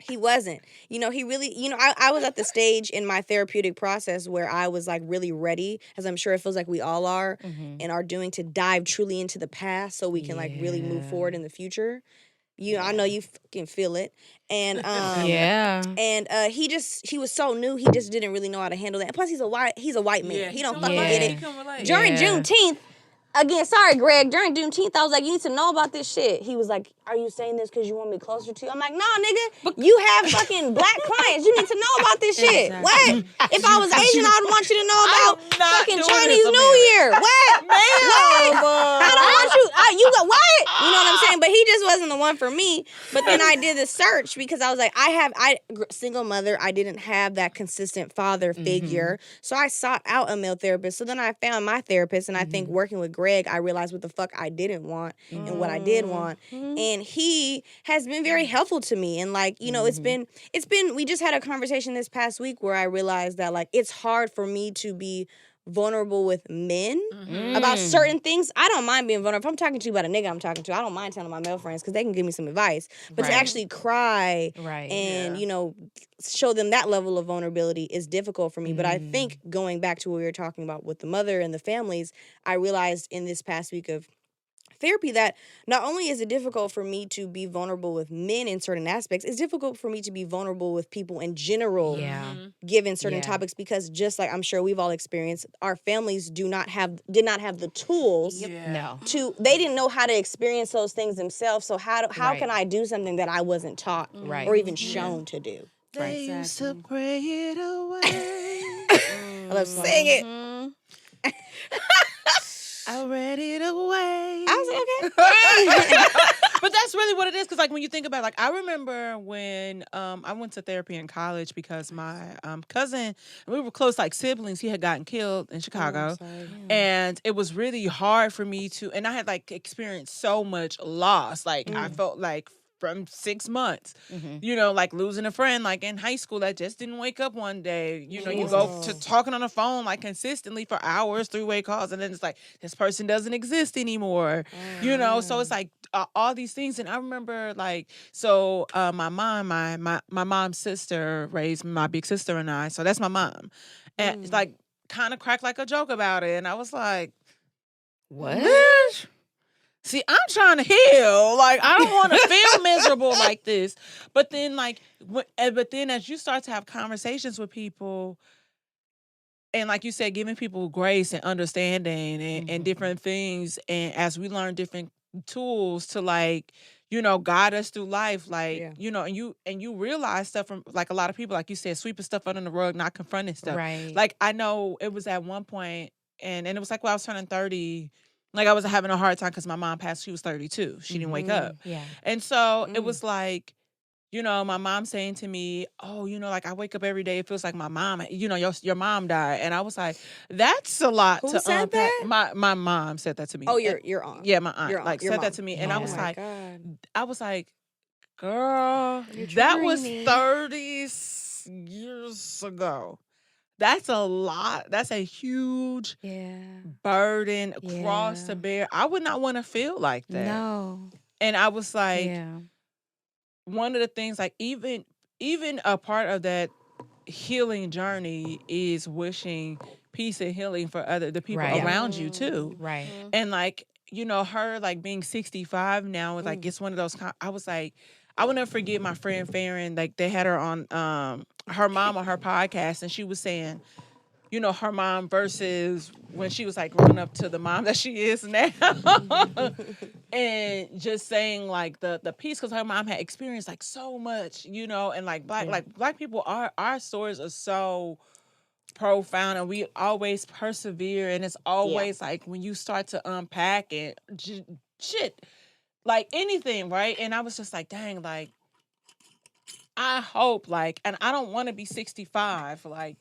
He wasn't. He really, I was at the stage in my therapeutic process where I was like really ready, as I'm sure it feels like we all are, and are doing, to dive truly into the past so we can like really move forward in the future. I know you fucking feel it. And he was so new, he just didn't really know how to handle that. And plus he's a white man. He don't fucking get it. During Juneteenth, again, sorry, Greg. During Juneteenth, I was like, you need to know about this shit. He was like, are you saying this because you want me closer to you? I'm like, nah, nigga. You have fucking black clients. You need to know about this shit. What? If I was Asian, I would want you to know about fucking Chinese New Year. What? I don't want you. You go, what? You know what I'm saying? But he just wasn't the one for me. But then I did the search because I was like, single mother, I didn't have that consistent father figure. So I sought out a male therapist. So then I found my therapist, and I think working with Greg, I realized what the fuck I didn't want and what I did want. And he has been very helpful to me. And like, it's been, we just had a conversation this past week where I realized that like, it's hard for me to be vulnerable with men about certain things. I don't mind being vulnerable. If I'm talking to you about a nigga I'm talking to, I don't mind telling my male friends because they can give me some advice. But to actually cry and, show them that level of vulnerability is difficult for me. But I think going back to what we were talking about with the mother and the families, I realized in this past week of therapy that not only is it difficult for me to be vulnerable with men in certain aspects, it's difficult for me to be vulnerable with people in general given certain topics, because just like I'm sure we've all experienced, our families did not have the tools they didn't know how to experience those things themselves. So how can I do something that I wasn't taught or even shown to do? They used to pray it away. I love sing it. I read it away. I was okay. But that's really what it is. Because like when you think about it, like I remember when I went to therapy in college because my cousin, we were close like siblings. He had gotten killed in Chicago. And it was really hard for me to, and I had like experienced so much loss. Like I felt like from 6 months, like losing a friend, like in high school that just didn't wake up one day. You go to talking on the phone like consistently for hours, 3-way calls, and then it's like this person doesn't exist anymore. So it's like all these things. And I remember like, so my mom, my mom's sister raised my big sister and I. So that's my mom, and it's like kind of cracked like a joke about it, and I was like, what? See, I'm trying to heal. Like, I don't want to feel miserable like this. But then, as you start to have conversations with people, and like you said, giving people grace and understanding and different things, and as we learn different tools to guide us through life, and you realize stuff from like a lot of people, like you said, sweeping stuff under the rug, not confronting stuff. Right. Like I know it was at one point, and it was like when I was turning 30. Like, I was having a hard time because my mom passed. She was 32. She didn't wake up. Yeah. And so it was like, my mom saying to me, oh, like I wake up every day. It feels like my mom, your mom died. And I was like, that's a lot to said unpack. that? My mom said that to me. Oh, your aunt. Yeah, my aunt. Your aunt, like your said mom. that to me. And Oh I was my like, God. Girl, that was 30 years ago. That's a lot. That's a huge burden across to bear. I would not want to feel like that. No. And I was like, one of the things, like even a part of that healing journey is wishing peace and healing for the people around you too. Right. And like, her like being 65 now is like, it's one of those, I was like, I will never forget my friend Farron. Like they had her on her mom on her podcast, and she was saying, her mom versus when she was like growing up to the mom that she is now, and just saying like the peace, because her mom had experienced like so much, and like black people, our stories are so profound, and we always persevere, and it's always like when you start to unpack it, shit, like anything, right? And I was just like, dang, like I hope, like, and I don't want to be 65, like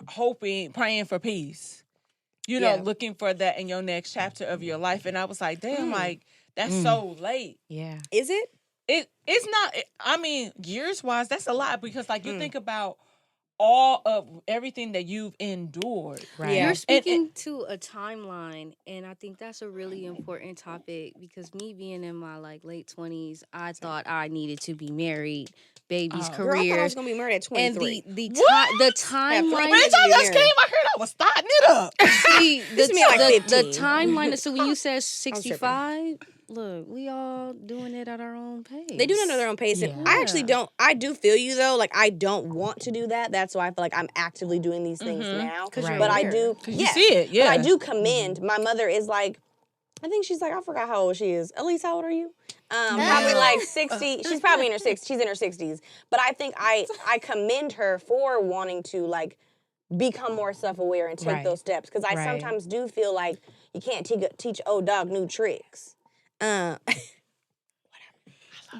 hoping, praying for peace, you know, looking for that in your next chapter of your life. And I was like, damn, like that's so late. Yeah. Is it? It's not. I mean, years wise, that's a lot, because like you think about all of everything that you've endured. Right. You're speaking to a timeline, and I think that's a really important topic, because me being in my like late 20s, I thought I needed to be married, babies, Girl, I thought I careers, was gonna be married at 23. and the timeline. When I just came, I heard I was starting it up. See, This me like the 15. timeline. So when you said 65, look, we all doing it at our own pace. They do it at their own pace. And I actually don't. I do feel you though. Like I don't want to do that. That's why I feel like I'm actively doing these things now. Right. But I do. You see it, But I do commend. My mother is like, I think she's like, I forgot how old she is. Elise, how old are you? Probably like 60. She's probably in her 60s. She's in her 60s. But I think I commend her for wanting to like become more self-aware and take those steps. Because I sometimes do feel like you can't teach old dog new tricks.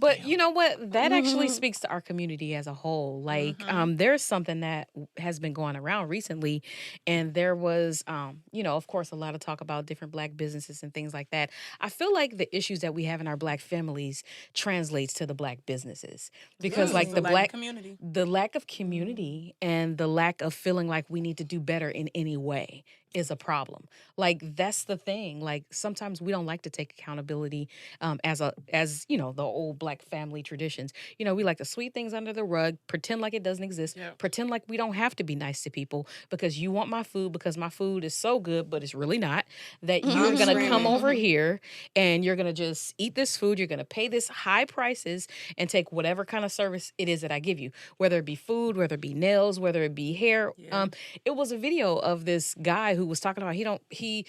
But you know what? That actually speaks to our community as a whole. Like, there's something that has been going around recently, and there was, you know, of course, a lot of talk about different Black businesses and things like that. I feel like the issues that we have in our Black families translates to the Black businesses, because like the Black community, the lack of community and the lack of feeling like we need to do better in any way is a problem. Like that's the thing. Like sometimes we don't like to take accountability as you know, the old Black family traditions. You know, we like to sweep things under the rug, pretend like it doesn't exist, pretend like we don't have to be nice to people because you want my food because my food is so good, but it's really not. That you're gonna come over here and you're gonna just eat this food, you're gonna pay this high prices and take whatever kind of service it is that I give you, whether it be food, whether it be nails, whether it be hair. It was a video of this guy who was talking about he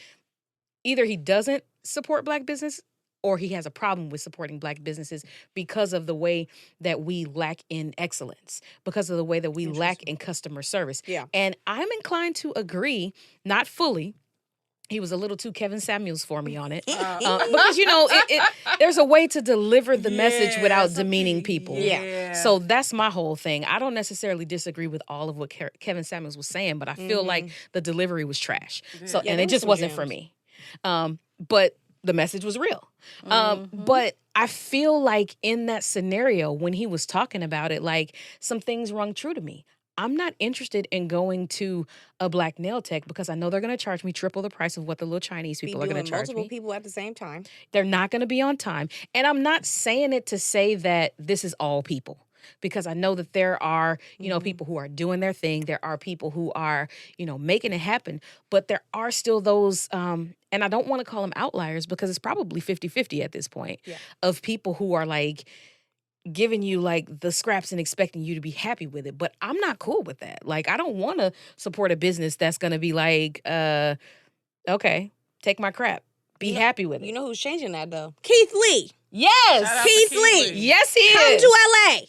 either he doesn't support Black business or he has a problem with supporting Black businesses because of the way that we lack in excellence, because of the way that we lack in customer service. Yeah. And I'm inclined to agree, not fully. He was a little too Kevin Samuels for me on it. Because, you know, there's a way to deliver the message without demeaning people. Yeah. So that's my whole thing. I don't necessarily disagree with all of what Kevin Samuels was saying, but I feel like the delivery was trash. So, and it just wasn't for me. But the message was real. But I feel like in that scenario, when he was talking about it, like some things rung true to me. I'm not interested in going to a Black nail tech because I know they're going to charge me triple the price of what the little Chinese people are going to charge multiple me. people at the same time. They're not going to be on time. And I'm not saying it to say that this is all people, because I know that there are, you know, people who are doing their thing. There are people who are, you know, making it happen. But there are still those, and I don't want to call them outliers because it's probably 50-50 at this point, of people who are like, giving you like the scraps and expecting you to be happy with it. But I'm not cool with that. Like, I don't want to support a business that's going to be like, okay, take my crap. Be happy with it. You know who's changing that though? Keith Lee. Yes. Keith Lee. Yes, he Come is. to LA.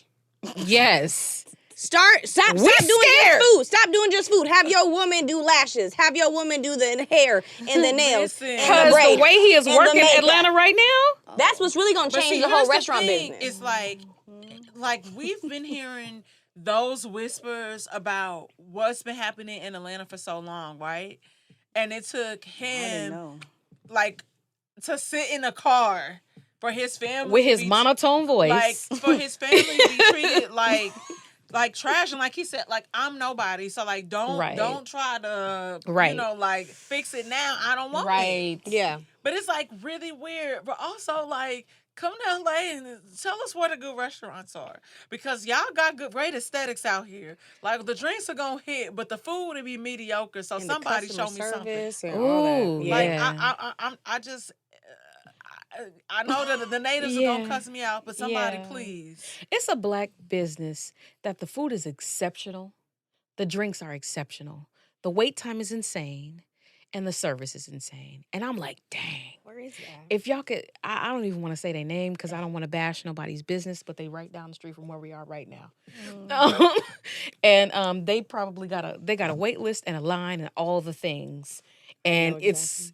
Yes. Stop doing just food. Stop doing just food. Have your woman do lashes. Have your woman do the hair and the nails. Because the way he is working Atlanta right now, that's what's really going to change the whole restaurant business. It's like we've been hearing those whispers about what's been happening in Atlanta for so long, right? And it took him like to sit in a car for his family with his monotone voice, like for his family to be treated like trash, and like he said, like I'm nobody, so like don't try to you know, like fix it now. I don't want it. Yeah. But it's like really weird. But also like come to LA and tell us where the good restaurants are, because y'all got great aesthetics out here. Like the drinks are gonna hit, but the food will be mediocre. So and somebody show me something. And all that. Like I just. I know that the natives are gonna cuss me out, but somebody please. It's a Black business that the food is exceptional, the drinks are exceptional, the wait time is insane, and the service is insane. And I'm like, dang. Where is that? If y'all could, I don't even want to say their name because I don't want to bash nobody's business, but they right down the street from where we are right now. And they probably got a wait list and a line and all the things. And it's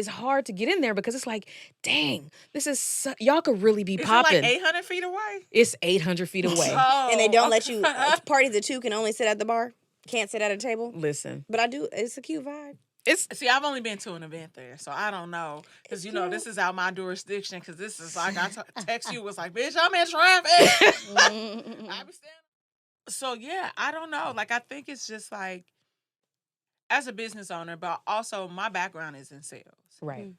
hard to get in there because it's like, dang, this is y'all could really be popping. Is it like 800 feet away? It's 800 feet away. And they don't let you. Parties of two can only sit at the bar. Can't sit at a table. Listen, But I do. It's a cute vibe. See, I've only been to an event there, so I don't know. Because, this is out my jurisdiction. Because this is like, I text you, was like, bitch, I'm in traffic. I be standing. So, yeah, I don't know. Like, I think it's just like, as a business owner, but also my background is in sales. right.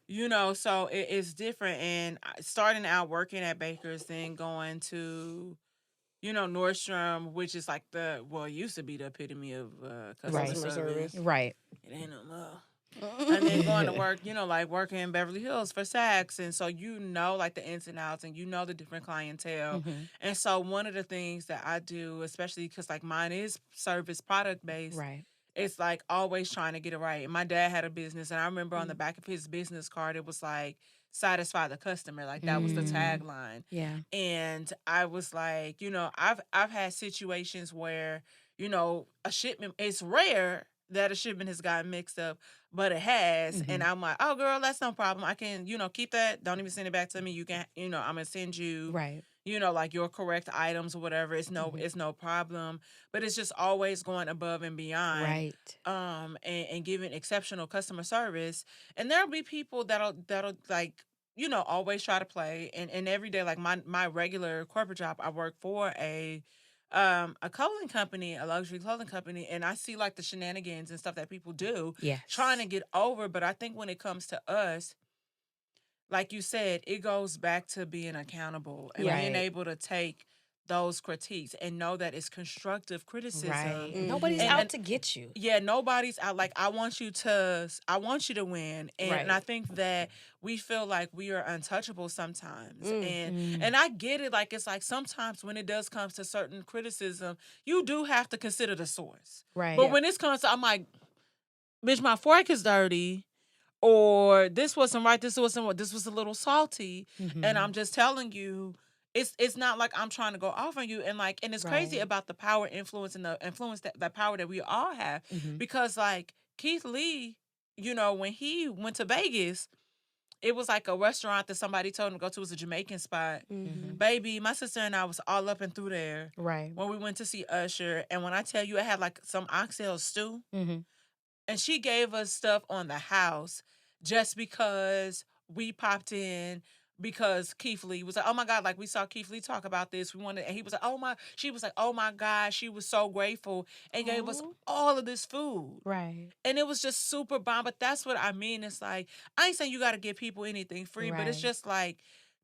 So it's different. And starting out working at Baker's, then going to, Nordstrom, which is like it used to be the epitome of customer service. Right. It ain't no more. And then going to work, like working in Beverly Hills for Saks. And so like the ins and outs and the different clientele. Mm-hmm. And so one of the things that I do, especially because like mine is service product based, Right. it's like always trying to get it right. And my dad had a business, and I remember on the back of his business card, it was like, satisfy the customer. Like that was the tagline. Yeah. And I was like, I've had situations where, a shipment, it's rare that a shipment has gotten mixed up, but it has. And I'm like, oh girl, that's no problem. I can, keep that. Don't even send it back to me. You can, I'm gonna send you, Right. like your correct items or whatever. It's no problem. But it's just always going above and beyond. Right. And giving exceptional customer service. And there'll be people that'll like, always try to play. And every day, like my regular corporate job, I work for a clothing company, a luxury clothing company, and I see like the shenanigans and stuff that people do Yes. trying to get over. But I think when it comes to us, like you said, it goes back to being accountable and being able to take those critiques and know that it's constructive criticism. Right. Nobody's out to get you. Yeah, nobody's out. Like I want you to win, and I think that we feel like we are untouchable sometimes, and I get it. Like it's like sometimes when it does come to certain criticism, you do have to consider the source. Right. But when this comes to, I'm like, bitch, my fork is dirty. Or this wasn't right. This was a little salty, and I'm just telling you, it's not like I'm trying to go off on you. And it's crazy about the power, influence, and the influence that power that we all have, because like Keith Lee, when he went to Vegas, it was like a restaurant that somebody told him to go to. It was a Jamaican spot. Baby, my sister and I was all up and through there. Right. When we went to see Usher, and when I tell you, it had like some oxtail stew. And she gave us stuff on the house just because we popped in, because Keith Lee was like, oh my God, like we saw Keith Lee talk about this. And he was like, she was like, oh my God, she was so grateful and gave us all of this food. Right. And it was just super bomb. But that's what I mean. It's like, I ain't saying you got to give people anything free, but it's just like,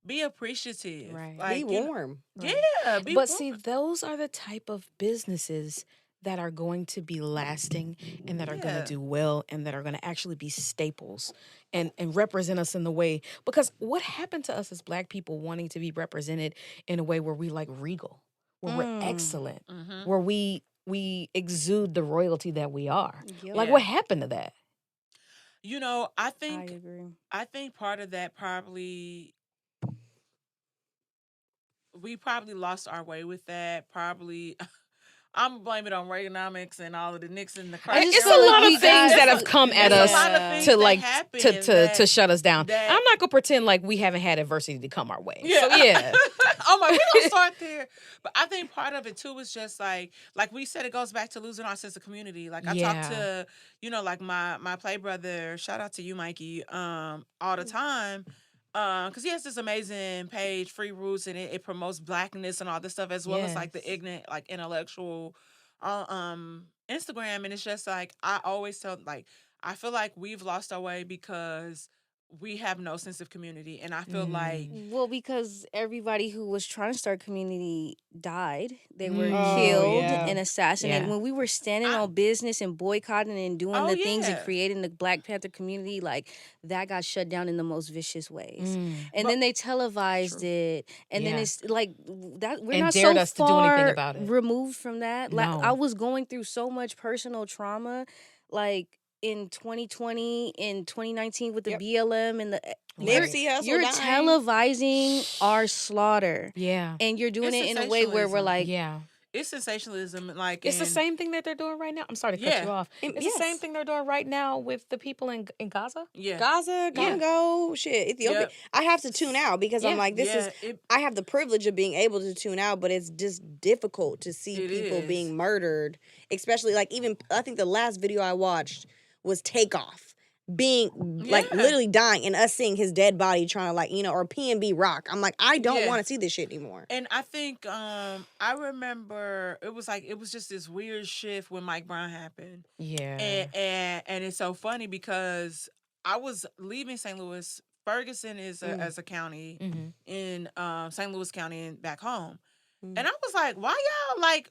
be appreciative. Right. Like, Be warm. Yeah. Be warm. See, those are the type of businesses that are going to be lasting and that are going to do well and that are going to actually be staples and represent us in the way. Because what happened to us as Black people wanting to be represented in a way where we like regal, where we're excellent, where we exude the royalty that we are. Yep. Like, what happened to that? I think I agree. I think part of that we probably lost our way with that. Probably, I'm blaming it on Reaganomics and all of the Nixon, the crisis. It's a lot of things that have come at us to like to shut us down. I'm not gonna pretend like we haven't had adversity to come our way. Yeah. So yeah. Oh my, we don't start there. But I think part of it too is just like we said, it goes back to losing our sense of community. Like I talk to, like my play brother, shout out to you, Mikey, all the time. Because he has this amazing page, Free Roots, and it promotes Blackness and all this stuff, as well as like the ignorant, like intellectual Instagram. And it's just like, I always tell, like, I feel like we've lost our way because we have no sense of community. And I feel like, Well, because everybody who was trying to start community died. They were killed and assassinated. Yeah. When we were standing on business and boycotting and doing the things and creating the Black Panther community, like that got shut down in the most vicious ways. And then they televised it. And then it's like that we're And not dared so us to do far anything about it. removed from that. Like No. I was going through so much personal trauma. Like in 2020, in 2019 with the BLM and the Nipsey Hussle you're dying. televising our slaughter. Yeah. And you're doing It's it in a way where we're sensationalism. like, Yeah. It's sensationalism. Like It's the in- same thing that they're doing right now. I'm sorry to cut Yeah. you off. It's the same thing they're doing right now with the people in Gaza. Yeah. Gaza, Congo, shit, Ethiopia. Yep. I have to tune out because I'm like, I have the privilege of being able to tune out, but it's just difficult to see people being murdered, especially like even I think the last video I watched was Takeoff. Being like literally dying and us seeing his dead body trying to like, or PNB Rock. I'm like, I don't want to see this shit anymore. And I think I remember it was just this weird shift when Mike Brown happened. Yeah. And it's so funny because I was leaving St. Louis. Ferguson is as a county in St. Louis County and back home. And I was like, why y'all like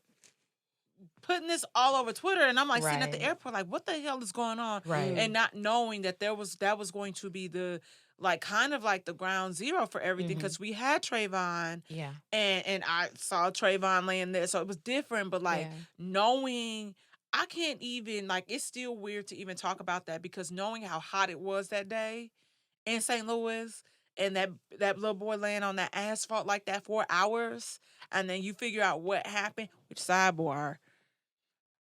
putting this all over Twitter? And I'm like sitting at the airport like, what the hell is going on? Right. And not knowing that that was going to be the like kind of like the ground zero for everything because we had Trayvon. Yeah. And I saw Trayvon laying there. So it was different, but like knowing I can't even like it's still weird to even talk about that because knowing how hot it was that day in St. Louis and that little boy laying on that asphalt like that for hours and then you figure out what happened, which sidebar,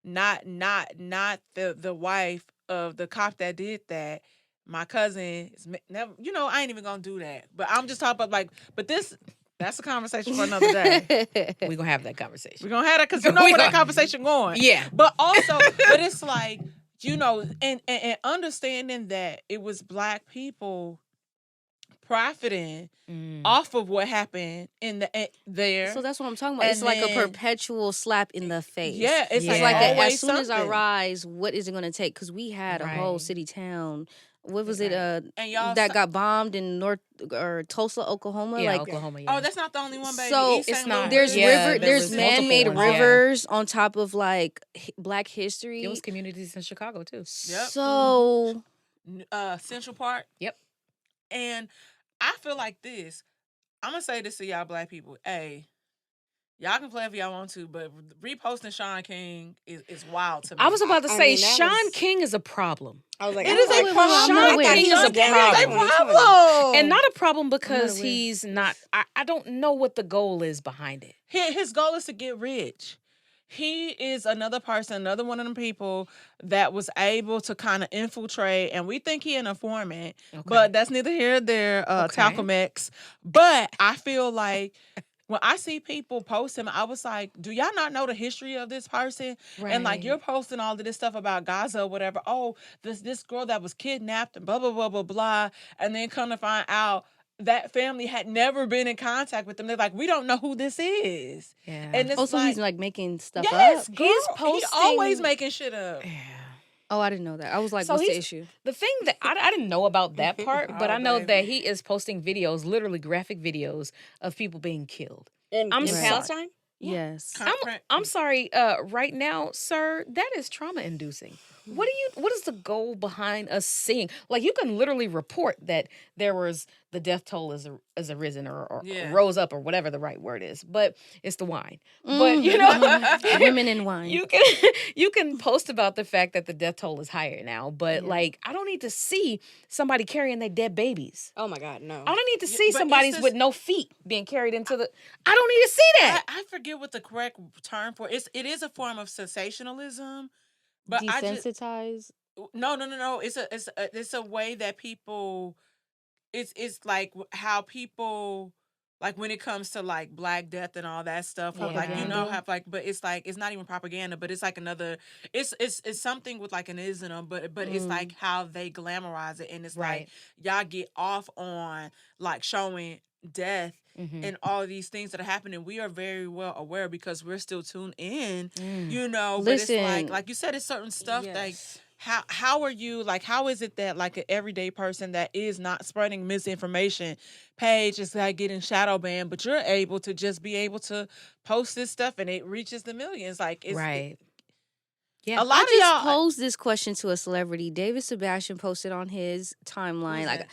not the wife of the cop that did that. My cousin is never, I ain't even gonna do that. But I'm just talking about like, but that's a conversation for another day. We're gonna have that conversation. We're gonna have that because you know where that conversation going. Yeah. But also, but it's like, and understanding that it was Black people profiting off of what happened in there. So that's what I'm talking about. And It's like a then- perpetual slap in the face. Yeah, it's It's like like always as soon as I something. rise, what is it going to take? Because we had a whole Right. city town. What was it? And y'all That got bombed in Tulsa, Oklahoma. Yeah, like, Oklahoma. Yeah. Oh, that's not the only one, baby. So East it's St. not. Louis. there's Yeah, there's multiple man-made ones, yeah. rivers on top of like Black history. It was communities in Chicago too. Yep. So Central Park. Yep. And I feel like this. I'm gonna say this to y'all Black people. Hey, y'all can play if y'all want to, but reposting Sean King is wild to me. I was about to I say mean, that Sean was- King is a problem. I was like, It is a problem. Sean King is a problem. And not not a problem because aware. he's not I don't know what the goal is behind it. his goal is to get rich. He is another person, another one of them people that was able to kind of infiltrate, and we think he an informant, but that's neither here nor there, Talcum X. But I feel like when I see people post him, I was like, do y'all not know the history of this person? And like you're posting all of this stuff about Gaza or whatever. Oh, this girl that was kidnapped and blah, blah, blah, blah, blah. And then come to find out that family had never been in contact with them. They're like, we don't know who this is. Yeah. And it's also like, he's like making stuff yes, up. girl, He's he posting- always making shit up. Yeah. Oh, I didn't know that. I was like, So what's the he's- issue? The thing that I didn't know about that part, but I know baby. that he is posting videos, literally graphic videos of people being killed. in I'm sorry. Palestine? Yes. I'm sorry, right now, sir, that is trauma inducing. What is the goal behind us seeing? Like, you can literally report that there was the death toll is arisen or rose up or whatever the right word is, but it's the wine. But Women in wine. you can post about the fact that the death toll is higher now, but like, I don't need to see somebody carrying their dead babies. Oh my God, no. I don't need to see but somebody's it's with no feet being carried into the. I don't need to see that. I forget what the correct term for it is a form of sensationalism, but I just Desensitize. no. It's a way that people. It's like how people like when it comes to like Black death and all that stuff, or like have like, but it's like it's not even propaganda, but it's like another. It's something with like an ism, but it's like how they glamorize it, and it's like y'all get off on like showing death and all of these things that are happening. We are very well aware because we're still tuned in, but Listen. it's like you said, it's certain stuff like how are you like, how is it that like an everyday person that is not spreading misinformation page is like getting shadow banned, but you're able to just be able to post this stuff and it reaches the millions? Like it's Yeah. a lot I of just y'all posed this question to a celebrity. David Sebastian posted on his timeline. Who's Like, that?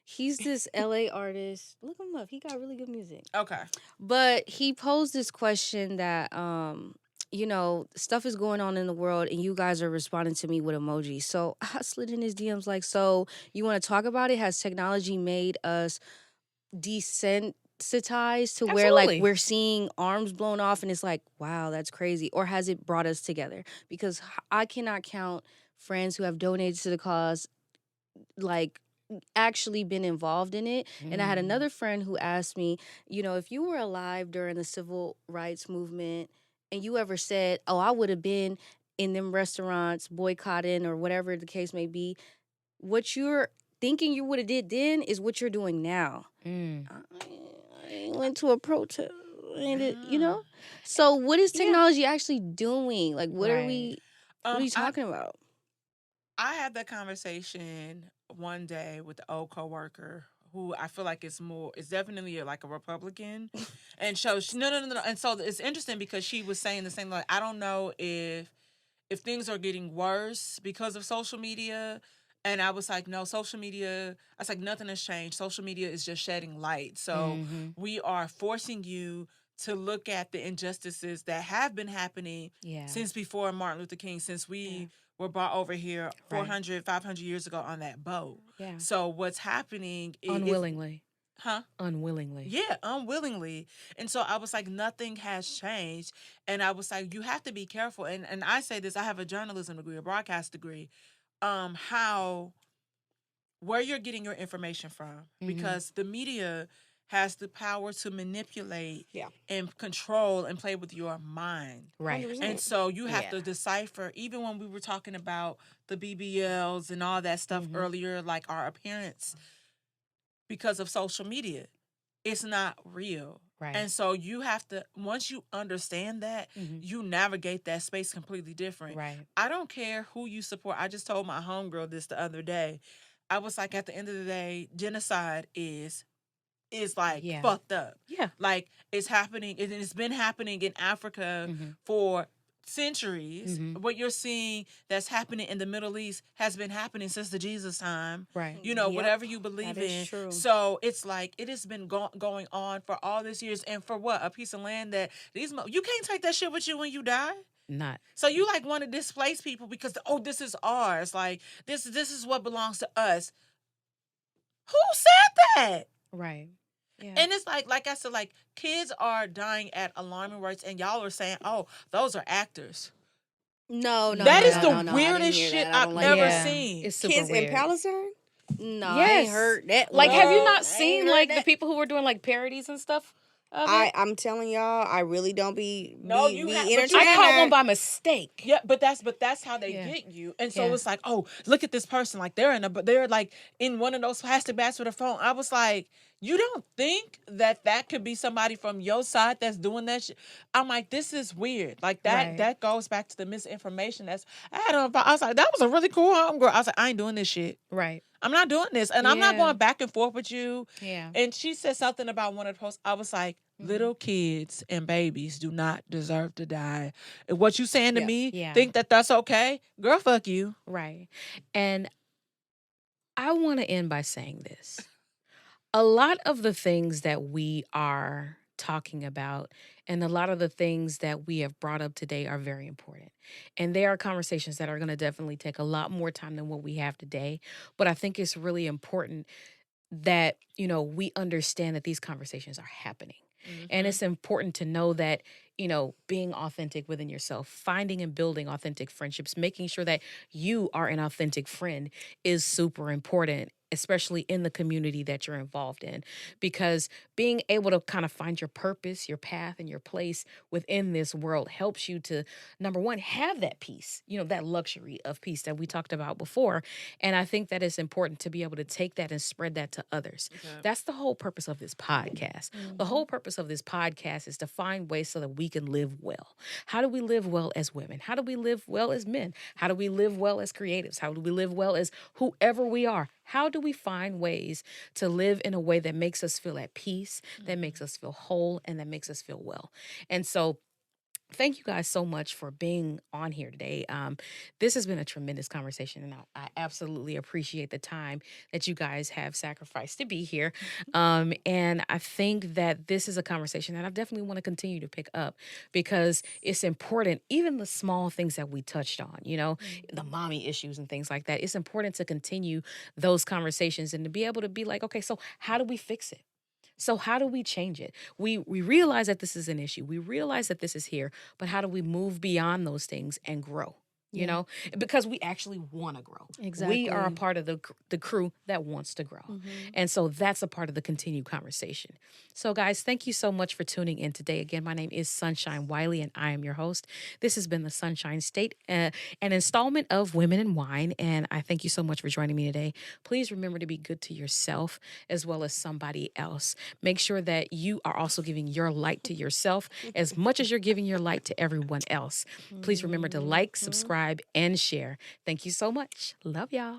he's this LA artist. Look him up. He got really good music. okay. But he posed this question that stuff is going on in the world and you guys are responding to me with emojis. So I slid in his DMs like, so you want to talk about it? Has technology made us desensitized to where like Absolutely. we're seeing arms blown off and it's like, wow, that's crazy? Or has it brought us together? Because I cannot count friends who have donated to the cause, like actually been involved in it. And I had another friend who asked me, if you were alive during the civil rights movement and you ever said, oh, I would have been in them restaurants boycotting or whatever the case may be, what you're thinking you would have did then is what you're doing now. I went to a protest and so what is technology actually doing? Like what are we talking about? I had that conversation one day with the old coworker who I feel like it's definitely like a Republican, and so no, and so it's interesting because she was saying the same, like, I don't know if things are getting worse because of social media, and I was like, no, social media. I was like, nothing has changed. Social media is just shedding light. So we are forcing you to look at the injustices that have been happening since before Martin Luther King, since we were brought over here 400, 500 years ago on that boat. Yeah. So what's happening is... Unwillingly. Huh? Unwillingly. Yeah, unwillingly. And so I was like, nothing has changed. And I was like, you have to be careful. And I say this, I have a journalism degree, a broadcast degree. Where you're getting your information from. Because the media has the power to manipulate and control and play with your mind. Right. 100%. And so you have to decipher, even when we were talking about the BBLs and all that stuff earlier, like our appearance, because of social media, it's not real. Right. And so you have to, once you understand that, you navigate that space completely different. Right. I don't care who you support. I just told my homegirl this the other day. I was like, at the end of the day, genocide is like fucked up. Yeah. Like it's happening, and it's been happening in Africa for centuries. What you're seeing that's happening in the Middle East has been happening since the Jesus time. Right. Whatever you believe in. True. So it's like it has been going on for all these years, and for what? A piece of land that you can't take that shit with you when you die. Not. So you like want to displace people because this is ours. Like this is what belongs to us. Who said that? Right. Yeah. And it's like I said, like kids are dying at alarming rates, and y'all are saying, "Oh, those are actors." No, that is the I didn't weirdest hear shit that. I I've don't like ever that. seen. It's super Kids weird. in Palestine? No, I Yes. ain't heard that. Like, have you not I seen ain't heard like that. the people who were doing like parodies and stuff? Of it? I'm telling y'all, I really don't be No, be you have- but entertained. you I caught have- one by mistake. Yeah, but that's how they Yeah. get you. And so Yeah. it's like, oh, look at this person, like they're like in one of those plastic bags with a phone. I was like, you don't think that could be somebody from your side that's doing that shit? I'm like, this is weird. Like Right. that goes back to the misinformation I was like, that was a really cool homegirl. I was like, I ain't doing this shit. Right. I'm not doing this. And I'm not Yeah. going back and forth with you. Yeah. And she said something about one of the posts. I was like, little kids and babies do not deserve to die. And what you saying to me, Yeah. think that that's okay? Girl, fuck you. Right. And I want to end by saying this. A lot of the things that we are talking about and a lot of the things that we have brought up today are very important. And they are conversations that are going to definitely take a lot more time than what we have today. But I think it's really important that, we understand that these conversations are happening. And it's important to know that, being authentic within yourself, finding and building authentic friendships, making sure that you are an authentic friend is super important, especially in the community that you're involved in. Because being able to kind of find your purpose, your path, and your place within this world helps you to, number one, have that peace, that luxury of peace that we talked about before. And I think that it's important to be able to take that and spread that to others. Okay. That's the whole purpose of this podcast. The whole purpose of this podcast is to find ways so that we can live well. How do we live well as women? How do we live well as men? How do we live well as creatives? How do we live well as whoever we are? How do we find ways to live in a way that makes us feel at peace, that makes us feel whole, and that makes us feel well? And so thank you guys so much for being on here today. This has been a tremendous conversation, and I absolutely appreciate the time that you guys have sacrificed to be here. And I think that this is a conversation that I definitely want to continue to pick up because it's important, even the small things that we touched on, the mommy issues and things like that. It's important to continue those conversations and to be able to be like, okay, so how do we fix it? So how do we change it? We realize that this is an issue. We realize that this is here, but how do we move beyond those things and grow? Because we actually want to grow. Exactly. We are a part of the crew that wants to grow. And so that's a part of the continued conversation. So guys, thank you so much for tuning in today. Again, my name is Sonshine Wiley and I am your host. This has been the Sonshine State, an installment of Women in Wine. And I thank you so much for joining me today. Please remember to be good to yourself as well as somebody else. Make sure that you are also giving your light to yourself as much as you're giving your light to everyone else. Please remember to like, subscribe, and share. Thank you so much. Love y'all.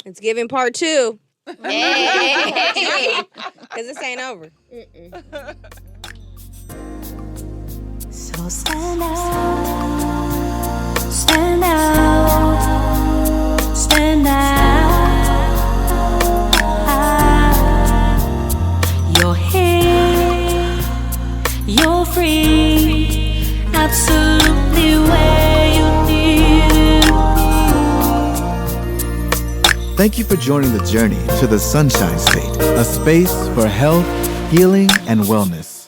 It's giving part 2. Hey, because this ain't over. So stand out, stand out, stand out. You're here, you're free, absolutely where you need to be. Thank you for joining the journey to the Sonshine State, a space for health, healing, and wellness.